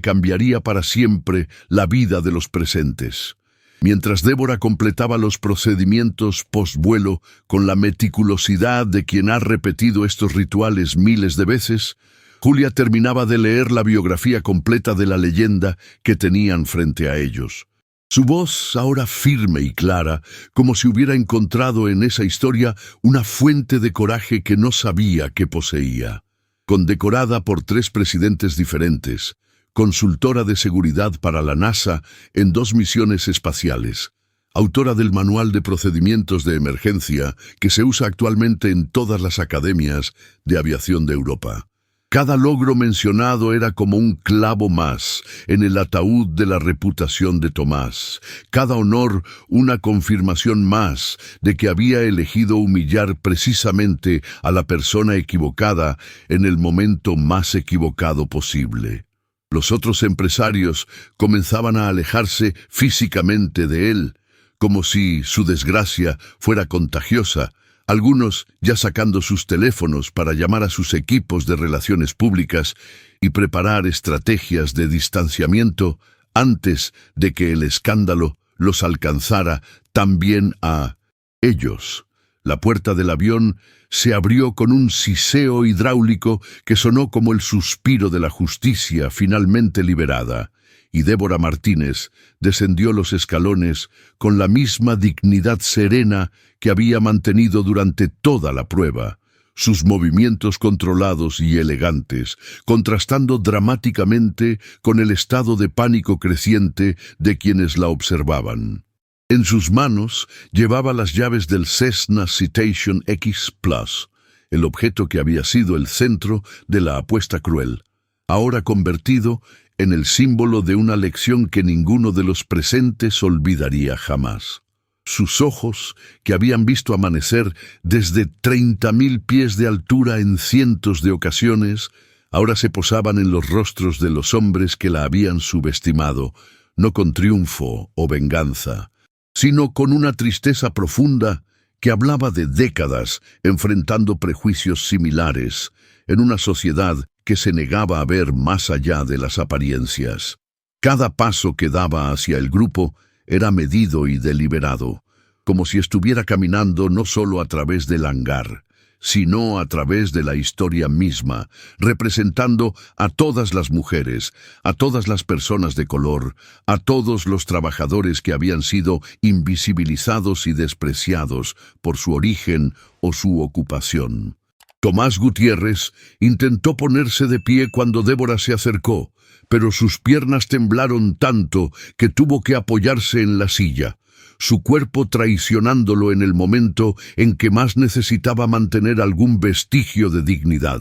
cambiaría para siempre la vida de los presentes. Mientras Débora completaba los procedimientos postvuelo con la meticulosidad de quien ha repetido estos rituales miles de veces, Julia terminaba de leer la biografía completa de la leyenda que tenían frente a ellos. Su voz, ahora firme y clara, como si hubiera encontrado en esa historia una fuente de coraje que no sabía que poseía. Condecorada por 3 presidentes diferentes, consultora de seguridad para la NASA en 2 misiones espaciales, autora del Manual de Procedimientos de Emergencia que se usa actualmente en todas las academias de aviación de Europa. Cada logro mencionado era como un clavo más en el ataúd de la reputación de Tomás. Cada honor una confirmación más de que había elegido humillar precisamente a la persona equivocada en el momento más equivocado posible. Los otros empresarios comenzaban a alejarse físicamente de él, como si su desgracia fuera contagiosa, algunos ya sacando sus teléfonos para llamar a sus equipos de relaciones públicas y preparar estrategias de distanciamiento antes de que el escándalo los alcanzara también a ellos. La puerta del avión se abrió con un siseo hidráulico que sonó como el suspiro de la justicia finalmente liberada, y Débora Martínez descendió los escalones con la misma dignidad serena que había mantenido durante toda la prueba, sus movimientos controlados y elegantes, contrastando dramáticamente con el estado de pánico creciente de quienes la observaban. En sus manos llevaba las llaves del Cessna Citation X Plus, el objeto que había sido el centro de la apuesta cruel, ahora convertido en el símbolo de una lección que ninguno de los presentes olvidaría jamás. Sus ojos, que habían visto amanecer desde 30.000 pies de altura en cientos de ocasiones, ahora se posaban en los rostros de los hombres que la habían subestimado, no con triunfo o venganza, sino con una tristeza profunda que hablaba de décadas enfrentando prejuicios similares en una sociedad que se negaba a ver más allá de las apariencias. Cada paso que daba hacia el grupo era medido y deliberado, como si estuviera caminando no solo a través del hangar, sino a través de la historia misma, representando a todas las mujeres, a todas las personas de color, a todos los trabajadores que habían sido invisibilizados y despreciados por su origen o su ocupación. Tomás Gutiérrez intentó ponerse de pie cuando Débora se acercó, pero sus piernas temblaron tanto que tuvo que apoyarse en la silla, su cuerpo traicionándolo en el momento en que más necesitaba mantener algún vestigio de dignidad.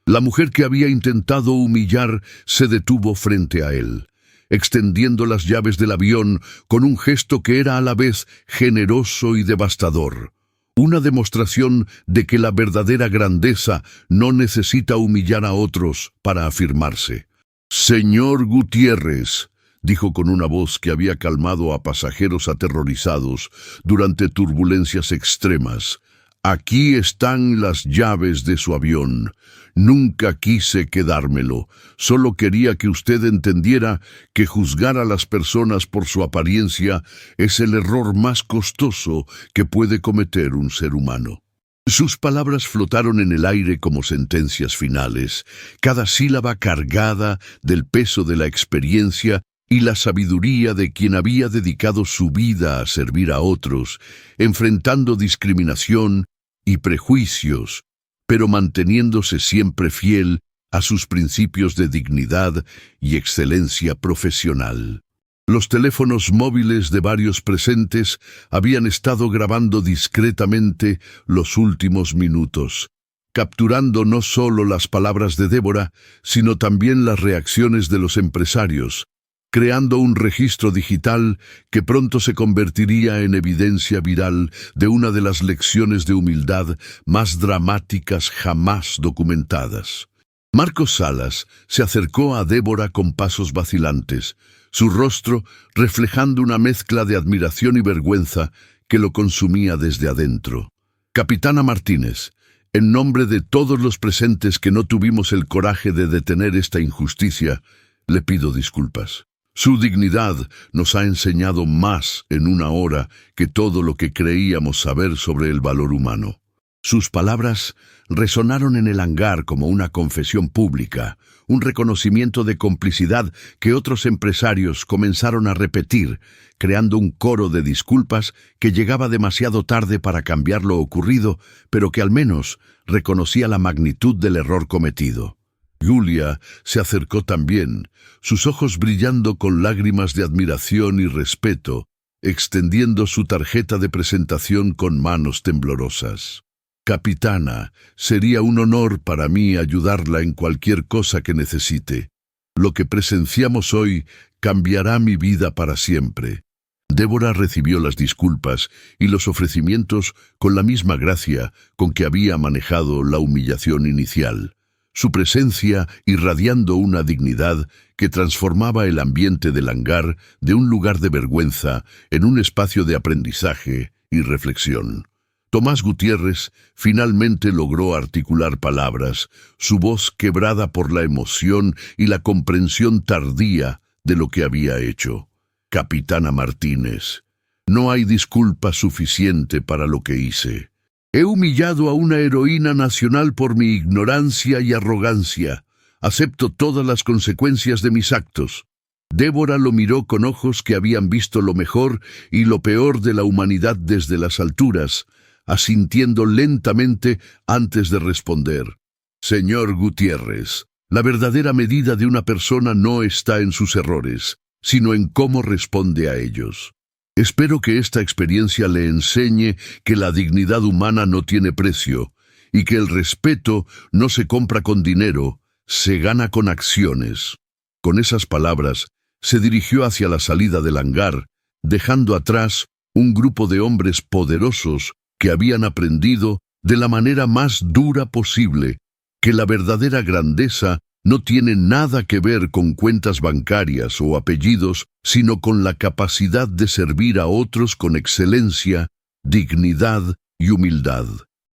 La mujer que había intentado humillar se detuvo frente a él, extendiendo las llaves del avión con un gesto que era a la vez generoso y devastador. Una demostración de que la verdadera grandeza no necesita humillar a otros para afirmarse. «Señor Gutiérrez», dijo con una voz que había calmado a pasajeros aterrorizados durante turbulencias extremas, «aquí están las llaves de su avión. Nunca quise quedármelo. Solo quería que usted entendiera que juzgar a las personas por su apariencia es el error más costoso que puede cometer un ser humano». Sus palabras flotaron en el aire como sentencias finales, cada sílaba cargada del peso de la experiencia y la sabiduría de quien había dedicado su vida a servir a otros, enfrentando discriminación y prejuicios, pero manteniéndose siempre fiel a sus principios de dignidad y excelencia profesional. Los teléfonos móviles de varios presentes habían estado grabando discretamente los últimos minutos, capturando no solo las palabras de Débora, sino también las reacciones de los empresarios, creando un registro digital que pronto se convertiría en evidencia viral de una de las lecciones de humildad más dramáticas jamás documentadas. Marcos Salas se acercó a Débora con pasos vacilantes, su rostro reflejando una mezcla de admiración y vergüenza que lo consumía desde adentro. «Capitana Martínez, en nombre de todos los presentes que no tuvimos el coraje de detener esta injusticia, le pido disculpas. Su dignidad nos ha enseñado más en una hora que todo lo que creíamos saber sobre el valor humano». Sus palabras resonaron en el hangar como una confesión pública, un reconocimiento de complicidad que otros empresarios comenzaron a repetir, creando un coro de disculpas que llegaba demasiado tarde para cambiar lo ocurrido, pero que al menos reconocía la magnitud del error cometido. Julia se acercó también, sus ojos brillando con lágrimas de admiración y respeto, extendiendo su tarjeta de presentación con manos temblorosas. «Capitana, sería un honor para mí ayudarla en cualquier cosa que necesite. Lo que presenciamos hoy cambiará mi vida para siempre». Débora recibió las disculpas y los ofrecimientos con la misma gracia con que había manejado la humillación inicial, su presencia irradiando una dignidad que transformaba el ambiente del hangar de un lugar de vergüenza en un espacio de aprendizaje y reflexión. Tomás Gutiérrez finalmente logró articular palabras, su voz quebrada por la emoción y la comprensión tardía de lo que había hecho. «Capitana Martínez, no hay disculpa suficiente para lo que hice. He humillado a una heroína nacional por mi ignorancia y arrogancia. Acepto todas las consecuencias de mis actos». Débora lo miró con ojos que habían visto lo mejor y lo peor de la humanidad desde las alturas, asintiendo lentamente antes de responder. «Señor Gutiérrez, la verdadera medida de una persona no está en sus errores, sino en cómo responde a ellos. Espero que esta experiencia le enseñe que la dignidad humana no tiene precio y que el respeto no se compra con dinero, se gana con acciones». Con esas palabras, se dirigió hacia la salida del hangar, dejando atrás un grupo de hombres poderosos que habían aprendido de la manera más dura posible que la verdadera grandeza No tiene nada que ver con cuentas bancarias o apellidos, sino con la capacidad de servir a otros con excelencia, dignidad y humildad.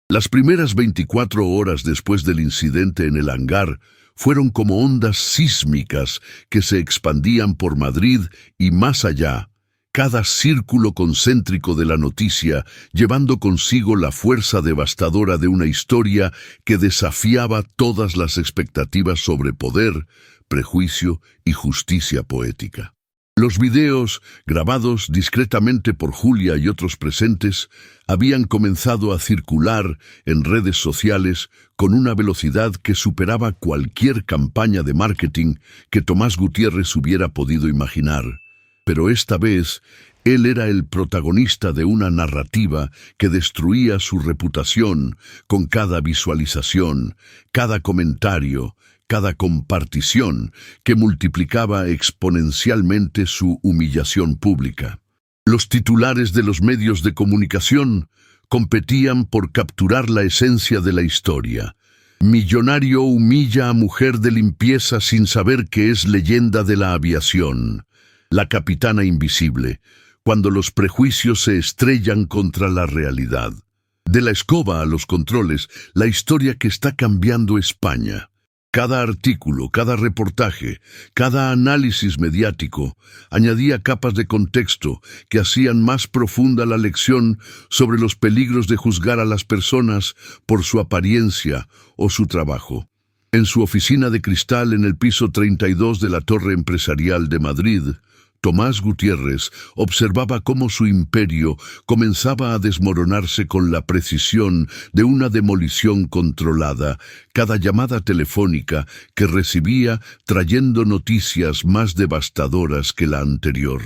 Las primeras 24 horas después del incidente en el hangar fueron como ondas sísmicas que se expandían por Madrid y más allá, cada círculo concéntrico de la noticia llevando consigo la fuerza devastadora de una historia que desafiaba todas las expectativas sobre poder, prejuicio y justicia poética. Los videos, grabados discretamente por Julia y otros presentes, habían comenzado a circular en redes sociales con una velocidad que superaba cualquier campaña de marketing que Tomás Gutiérrez hubiera podido imaginar. Pero esta vez, él era el protagonista de una narrativa que destruía su reputación con cada visualización, cada comentario, cada compartición que multiplicaba exponencialmente su humillación pública. Los titulares de los medios de comunicación competían por capturar la esencia de la historia. Millonario humilla a mujer de limpieza sin saber que es leyenda de la aviación. La capitana invisible, cuando los prejuicios se estrellan contra la realidad. De la escoba a los controles, la historia que está cambiando España. Cada artículo, cada reportaje, cada análisis mediático añadía capas de contexto que hacían más profunda la lección sobre los peligros de juzgar a las personas por su apariencia o su trabajo. En su oficina de cristal en el piso 32 de la Torre Empresarial de Madrid, Tomás Gutiérrez observaba cómo su imperio comenzaba a desmoronarse con la precisión de una demolición controlada, cada llamada telefónica que recibía trayendo noticias más devastadoras que la anterior.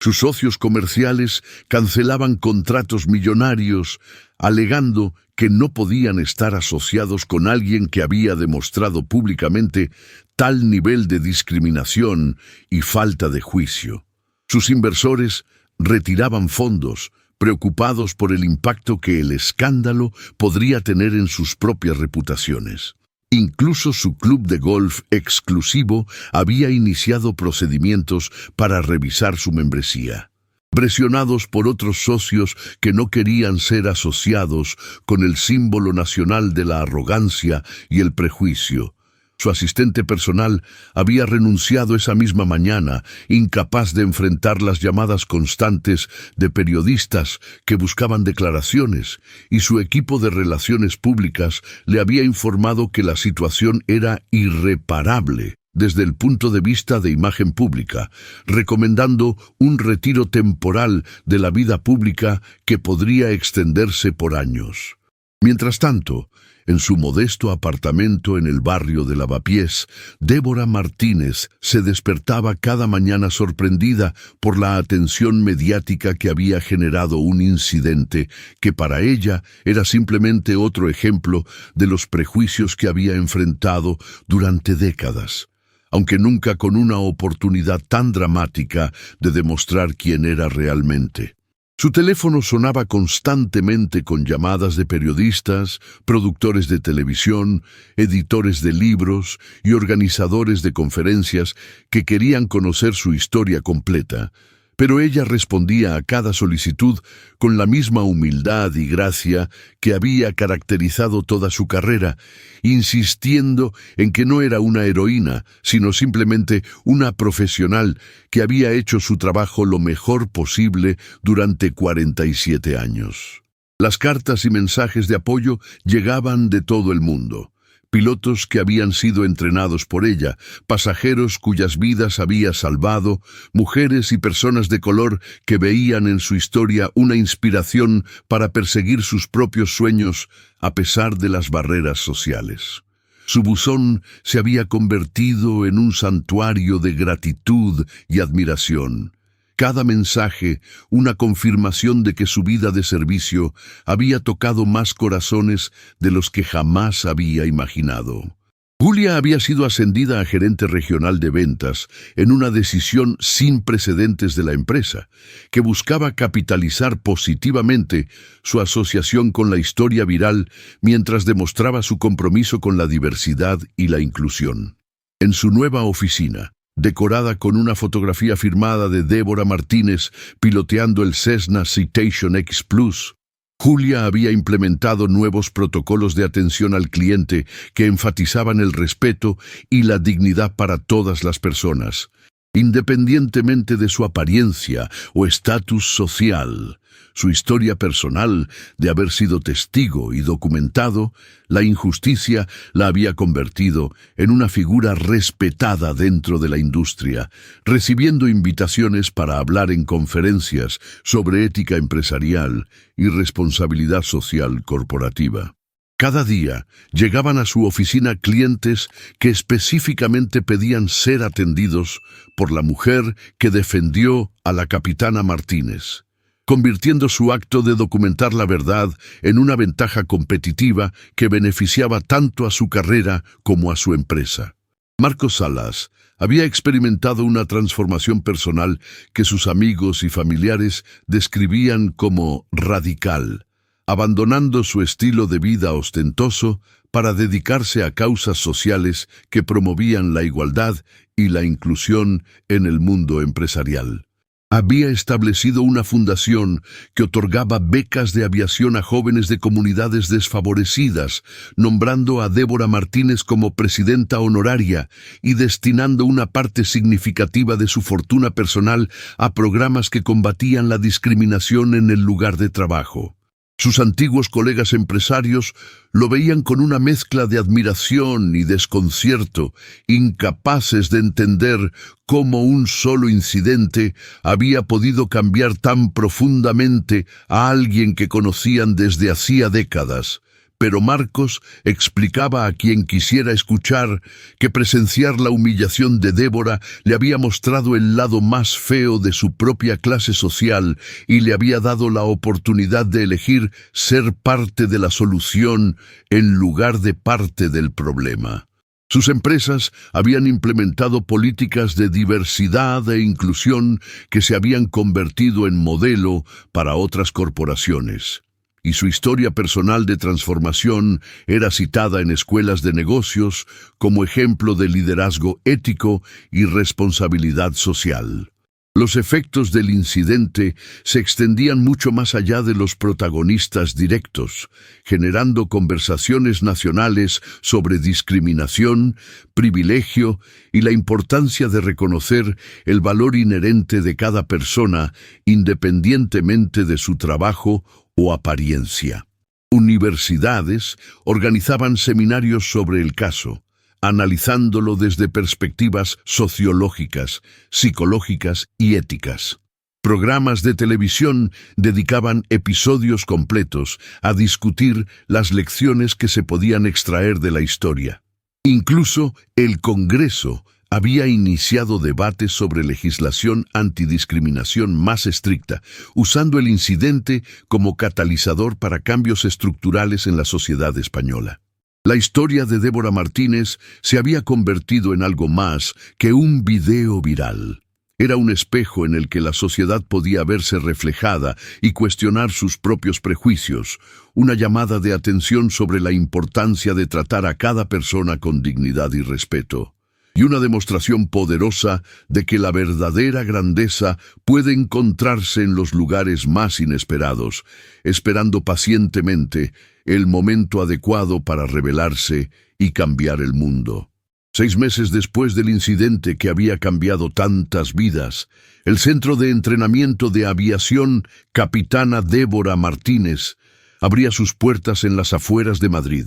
Sus socios comerciales cancelaban contratos millonarios, alegando que no podían estar asociados con alguien que había demostrado públicamente tal nivel de discriminación y falta de juicio. Sus inversores retiraban fondos, preocupados por el impacto que el escándalo podría tener en sus propias reputaciones. Incluso su club de golf exclusivo había iniciado procedimientos para revisar su membresía. Presionados por otros socios que no querían ser asociados con el símbolo nacional de la arrogancia y el prejuicio, su asistente personal había renunciado esa misma mañana, incapaz de enfrentar las llamadas constantes de periodistas que buscaban declaraciones, y su equipo de relaciones públicas le había informado que la situación era irreparable desde el punto de vista de imagen pública, recomendando un retiro temporal de la vida pública que podría extenderse por años. Mientras tanto, en su modesto apartamento en el barrio de Lavapiés, Débora Martínez se despertaba cada mañana sorprendida por la atención mediática que había generado un incidente que para ella era simplemente otro ejemplo de los prejuicios que había enfrentado durante décadas, aunque nunca con una oportunidad tan dramática de demostrar quién era realmente. Su teléfono sonaba constantemente con llamadas de periodistas, productores de televisión, editores de libros y organizadores de conferencias que querían conocer su historia completa, pero ella respondía a cada solicitud con la misma humildad y gracia que había caracterizado toda su carrera, insistiendo en que no era una heroína, sino simplemente una profesional que había hecho su trabajo lo mejor posible durante 47 años. Las cartas y mensajes de apoyo llegaban de todo el mundo. Pilotos que habían sido entrenados por ella, pasajeros cuyas vidas había salvado, mujeres y personas de color que veían en su historia una inspiración para perseguir sus propios sueños a pesar de las barreras sociales. Su buzón se había convertido en un santuario de gratitud y admiración. Cada mensaje, una confirmación de que su vida de servicio había tocado más corazones de los que jamás había imaginado. Julia había sido ascendida a gerente regional de ventas en una decisión sin precedentes de la empresa, que buscaba capitalizar positivamente su asociación con la historia viral mientras demostraba su compromiso con la diversidad y la inclusión. En su nueva oficina, decorada con una fotografía firmada de Débora Martínez piloteando el Cessna Citation X Plus, Julia había implementado nuevos protocolos de atención al cliente que enfatizaban el respeto y la dignidad para todas las personas, independientemente de su apariencia o estatus social. Su historia personal de haber sido testigo y documentado, la injusticia la había convertido en una figura respetada dentro de la industria, recibiendo invitaciones para hablar en conferencias sobre ética empresarial y responsabilidad social corporativa. Cada día llegaban a su oficina clientes que específicamente pedían ser atendidos por la mujer que defendió a la capitana Martínez, convirtiendo su acto de documentar la verdad en una ventaja competitiva que beneficiaba tanto a su carrera como a su empresa. Marcos Salas había experimentado una transformación personal que sus amigos y familiares describían como radical, abandonando su estilo de vida ostentoso para dedicarse a causas sociales que promovían la igualdad y la inclusión en el mundo empresarial. Había establecido una fundación que otorgaba becas de aviación a jóvenes de comunidades desfavorecidas, nombrando a Débora Martínez como presidenta honoraria y destinando una parte significativa de su fortuna personal a programas que combatían la discriminación en el lugar de trabajo. Sus antiguos colegas empresarios lo veían con una mezcla de admiración y desconcierto, incapaces de entender cómo un solo incidente había podido cambiar tan profundamente a alguien que conocían desde hacía décadas. Pero Marcos explicaba a quien quisiera escuchar que presenciar la humillación de Débora le había mostrado el lado más feo de su propia clase social y le había dado la oportunidad de elegir ser parte de la solución en lugar de parte del problema. Sus empresas habían implementado políticas de diversidad e inclusión que se habían convertido en modelo para otras corporaciones, y su historia personal de transformación era citada en escuelas de negocios como ejemplo de liderazgo ético y responsabilidad social. Los efectos del incidente se extendían mucho más allá de los protagonistas directos, generando conversaciones nacionales sobre discriminación, privilegio y la importancia de reconocer el valor inherente de cada persona, independientemente de su trabajo o apariencia. Universidades organizaban seminarios sobre el caso, analizándolo desde perspectivas sociológicas, psicológicas y éticas. Programas de televisión dedicaban episodios completos a discutir las lecciones que se podían extraer de la historia. Incluso el Congreso había iniciado debates sobre legislación antidiscriminación más estricta, usando el incidente como catalizador para cambios estructurales en la sociedad española. La historia de Débora Martínez se había convertido en algo más que un video viral. Era un espejo en el que la sociedad podía verse reflejada y cuestionar sus propios prejuicios, una llamada de atención sobre la importancia de tratar a cada persona con dignidad y respeto, y una demostración poderosa de que la verdadera grandeza puede encontrarse en los lugares más inesperados, esperando pacientemente el momento adecuado para revelarse y cambiar el mundo. 6 meses después del incidente que había cambiado tantas vidas, el Centro de Entrenamiento de Aviación Capitana Débora Martínez abría sus puertas en las afueras de Madrid,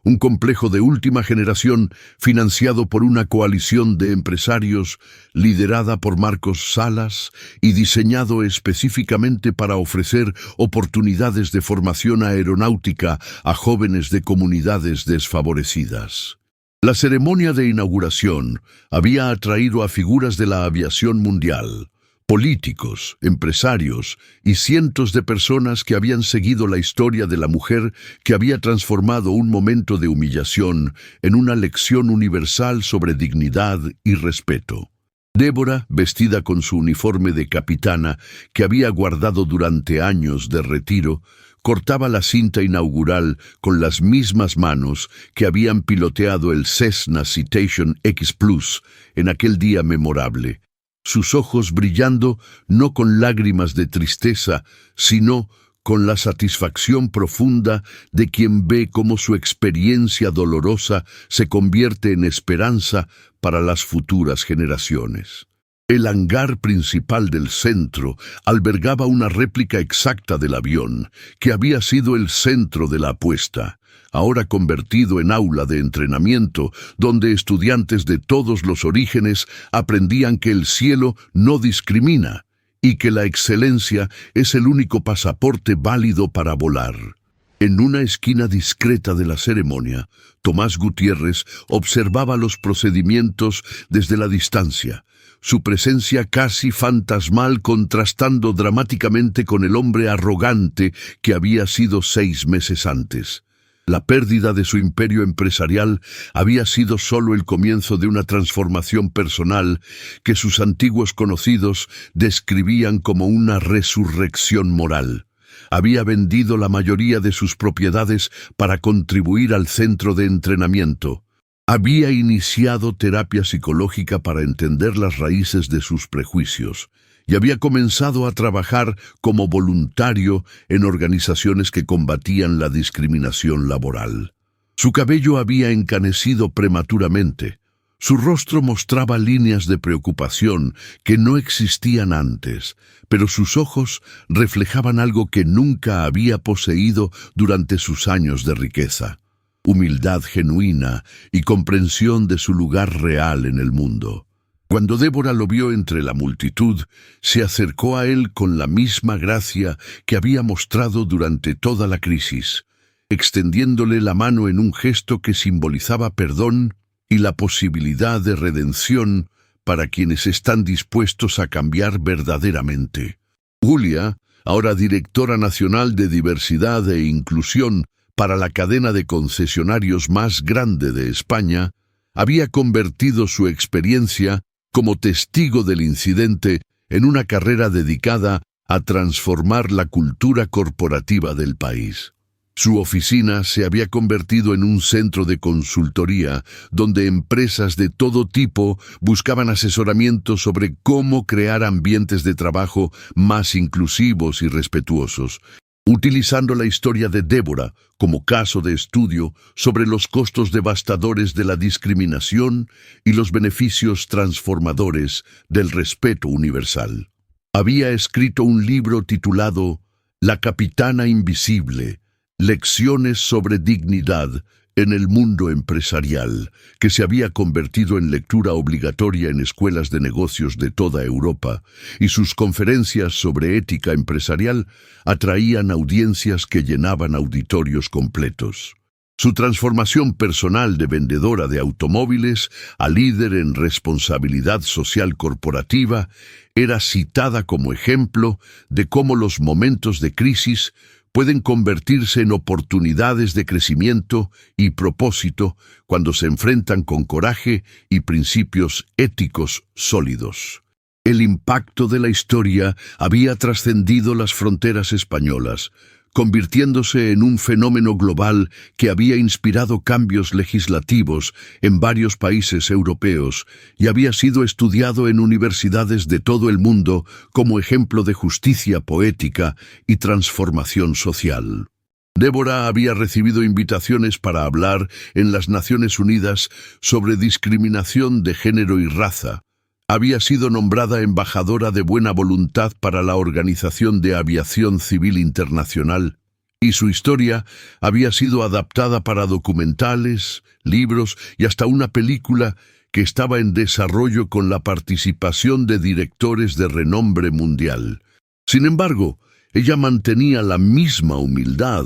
un complejo de última generación financiado por una coalición de empresarios liderada por Marcos Salas y diseñado específicamente para ofrecer oportunidades de formación aeronáutica a jóvenes de comunidades desfavorecidas. La ceremonia de inauguración había atraído a figuras de la aviación mundial, políticos, empresarios y cientos de personas que habían seguido la historia de la mujer que había transformado un momento de humillación en una lección universal sobre dignidad y respeto. Débora, vestida con su uniforme de capitana que había guardado durante años de retiro, cortaba la cinta inaugural con las mismas manos que habían piloteado el Cessna Citation X Plus en aquel día memorable, sus ojos brillando no con lágrimas de tristeza, sino con la satisfacción profunda de quien ve cómo su experiencia dolorosa se convierte en esperanza para las futuras generaciones. El hangar principal del centro albergaba una réplica exacta del avión, que había sido el centro de la apuesta, ahora convertido en aula de entrenamiento, donde estudiantes de todos los orígenes aprendían que el cielo no discrimina y que la excelencia es el único pasaporte válido para volar. En una esquina discreta de la ceremonia, Tomás Gutiérrez observaba los procedimientos desde la distancia, su presencia casi fantasmal contrastando dramáticamente con el hombre arrogante que había sido 6 meses antes. La pérdida de su imperio empresarial había sido solo el comienzo de una transformación personal que sus antiguos conocidos describían como una resurrección moral. Había vendido la mayoría de sus propiedades para contribuir al centro de entrenamiento. Había iniciado terapia psicológica para entender las raíces de sus prejuicios y había comenzado a trabajar como voluntario en organizaciones que combatían la discriminación laboral. Su cabello había encanecido prematuramente. Su rostro mostraba líneas de preocupación que no existían antes, pero sus ojos reflejaban algo que nunca había poseído durante sus años de riqueza: humildad genuina y comprensión de su lugar real en el mundo. Cuando Débora lo vio entre la multitud, se acercó a él con la misma gracia que había mostrado durante toda la crisis, extendiéndole la mano en un gesto que simbolizaba perdón y la posibilidad de redención para quienes están dispuestos a cambiar verdaderamente. Julia, ahora directora nacional de diversidad e inclusión para la cadena de concesionarios más grande de España, había convertido su experiencia como testigo del incidente en una carrera dedicada a transformar la cultura corporativa del país. Su oficina se había convertido en un centro de consultoría donde empresas de todo tipo buscaban asesoramiento sobre cómo crear ambientes de trabajo más inclusivos y respetuosos, utilizando la historia de Débora como caso de estudio sobre los costos devastadores de la discriminación y los beneficios transformadores del respeto universal. Había escrito un libro titulado La Capitana Invisible: Lecciones sobre dignidad en el mundo empresarial, que se había convertido en lectura obligatoria en escuelas de negocios de toda Europa, y sus conferencias sobre ética empresarial atraían audiencias que llenaban auditorios completos. Su transformación personal de vendedora de automóviles a líder en responsabilidad social corporativa era citada como ejemplo de cómo los momentos de crisis pueden convertirse en oportunidades de crecimiento y propósito cuando se enfrentan con coraje y principios éticos sólidos. El impacto de la historia había trascendido las fronteras españolas, convirtiéndose en un fenómeno global que había inspirado cambios legislativos en varios países europeos y había sido estudiado en universidades de todo el mundo como ejemplo de justicia poética y transformación social. Débora había recibido invitaciones para hablar en las Naciones Unidas sobre discriminación de género y raza. Había sido nombrada embajadora de buena voluntad para la Organización de Aviación Civil Internacional, y su historia había sido adaptada para documentales, libros y hasta una película que estaba en desarrollo con la participación de directores de renombre mundial. Sin embargo, ella mantenía la misma humildad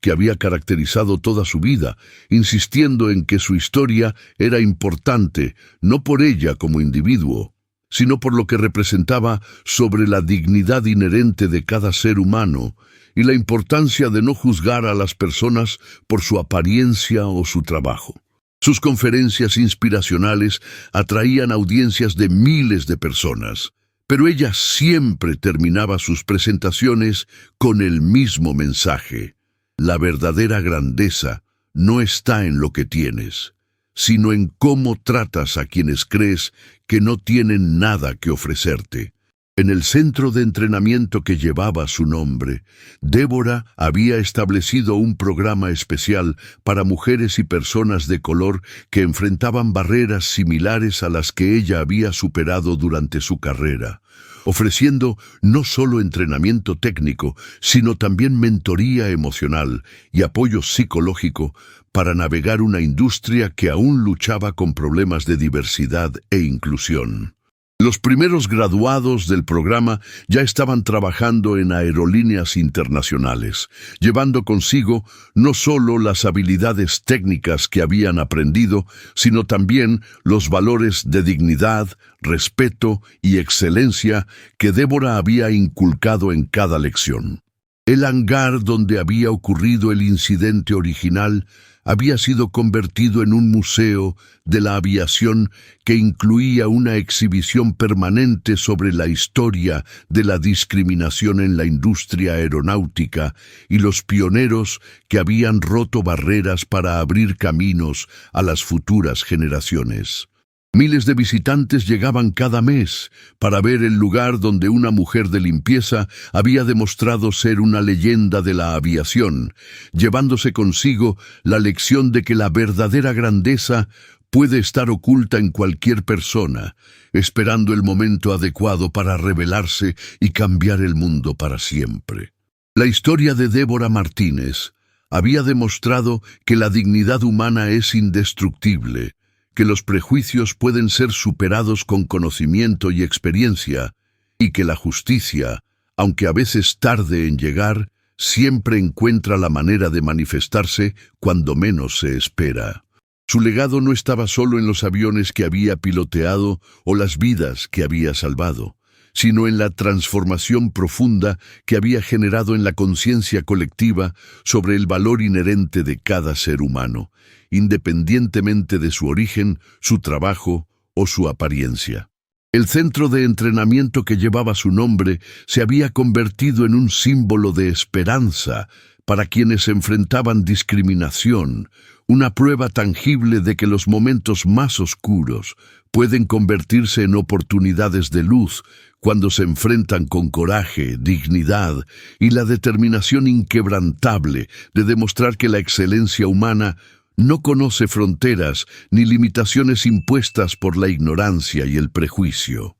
que había caracterizado toda su vida, insistiendo en que su historia era importante, no por ella como individuo, sino por lo que representaba sobre la dignidad inherente de cada ser humano y la importancia de no juzgar a las personas por su apariencia o su trabajo. Sus conferencias inspiracionales atraían audiencias de miles de personas, pero ella siempre terminaba sus presentaciones con el mismo mensaje. La verdadera grandeza no está en lo que tienes, sino en cómo tratas a quienes crees que no tienen nada que ofrecerte. En el centro de entrenamiento que llevaba su nombre, Débora había establecido un programa especial para mujeres y personas de color que enfrentaban barreras similares a las que ella había superado durante su carrera, ofreciendo no solo entrenamiento técnico, sino también mentoría emocional y apoyo psicológico para navegar una industria que aún luchaba con problemas de diversidad e inclusión. Los primeros graduados del programa ya estaban trabajando en aerolíneas internacionales, llevando consigo no solo las habilidades técnicas que habían aprendido, sino también los valores de dignidad, respeto y excelencia que Débora había inculcado en cada lección. El hangar donde había ocurrido el incidente original había sido convertido en un museo de la aviación que incluía una exhibición permanente sobre la historia de la discriminación en la industria aeronáutica y los pioneros que habían roto barreras para abrir caminos a las futuras generaciones. Miles de visitantes llegaban cada mes para ver el lugar donde una mujer de limpieza había demostrado ser una leyenda de la aviación, llevándose consigo la lección de que la verdadera grandeza puede estar oculta en cualquier persona, esperando el momento adecuado para revelarse y cambiar el mundo para siempre. La historia de Débora Martínez había demostrado que la dignidad humana es indestructible, que los prejuicios pueden ser superados con conocimiento y experiencia, y que la justicia, aunque a veces tarde en llegar, siempre encuentra la manera de manifestarse cuando menos se espera. Su legado no estaba solo en los aviones que había piloteado o las vidas que había salvado, sino en la transformación profunda que había generado en la conciencia colectiva sobre el valor inherente de cada ser humano, independientemente de su origen, su trabajo o su apariencia. El centro de entrenamiento que llevaba su nombre se había convertido en un símbolo de esperanza para quienes enfrentaban discriminación, una prueba tangible de que los momentos más oscuros pueden convertirse en oportunidades de luz cuando se enfrentan con coraje, dignidad y la determinación inquebrantable de demostrar que la excelencia humana no conoce fronteras ni limitaciones impuestas por la ignorancia y el prejuicio.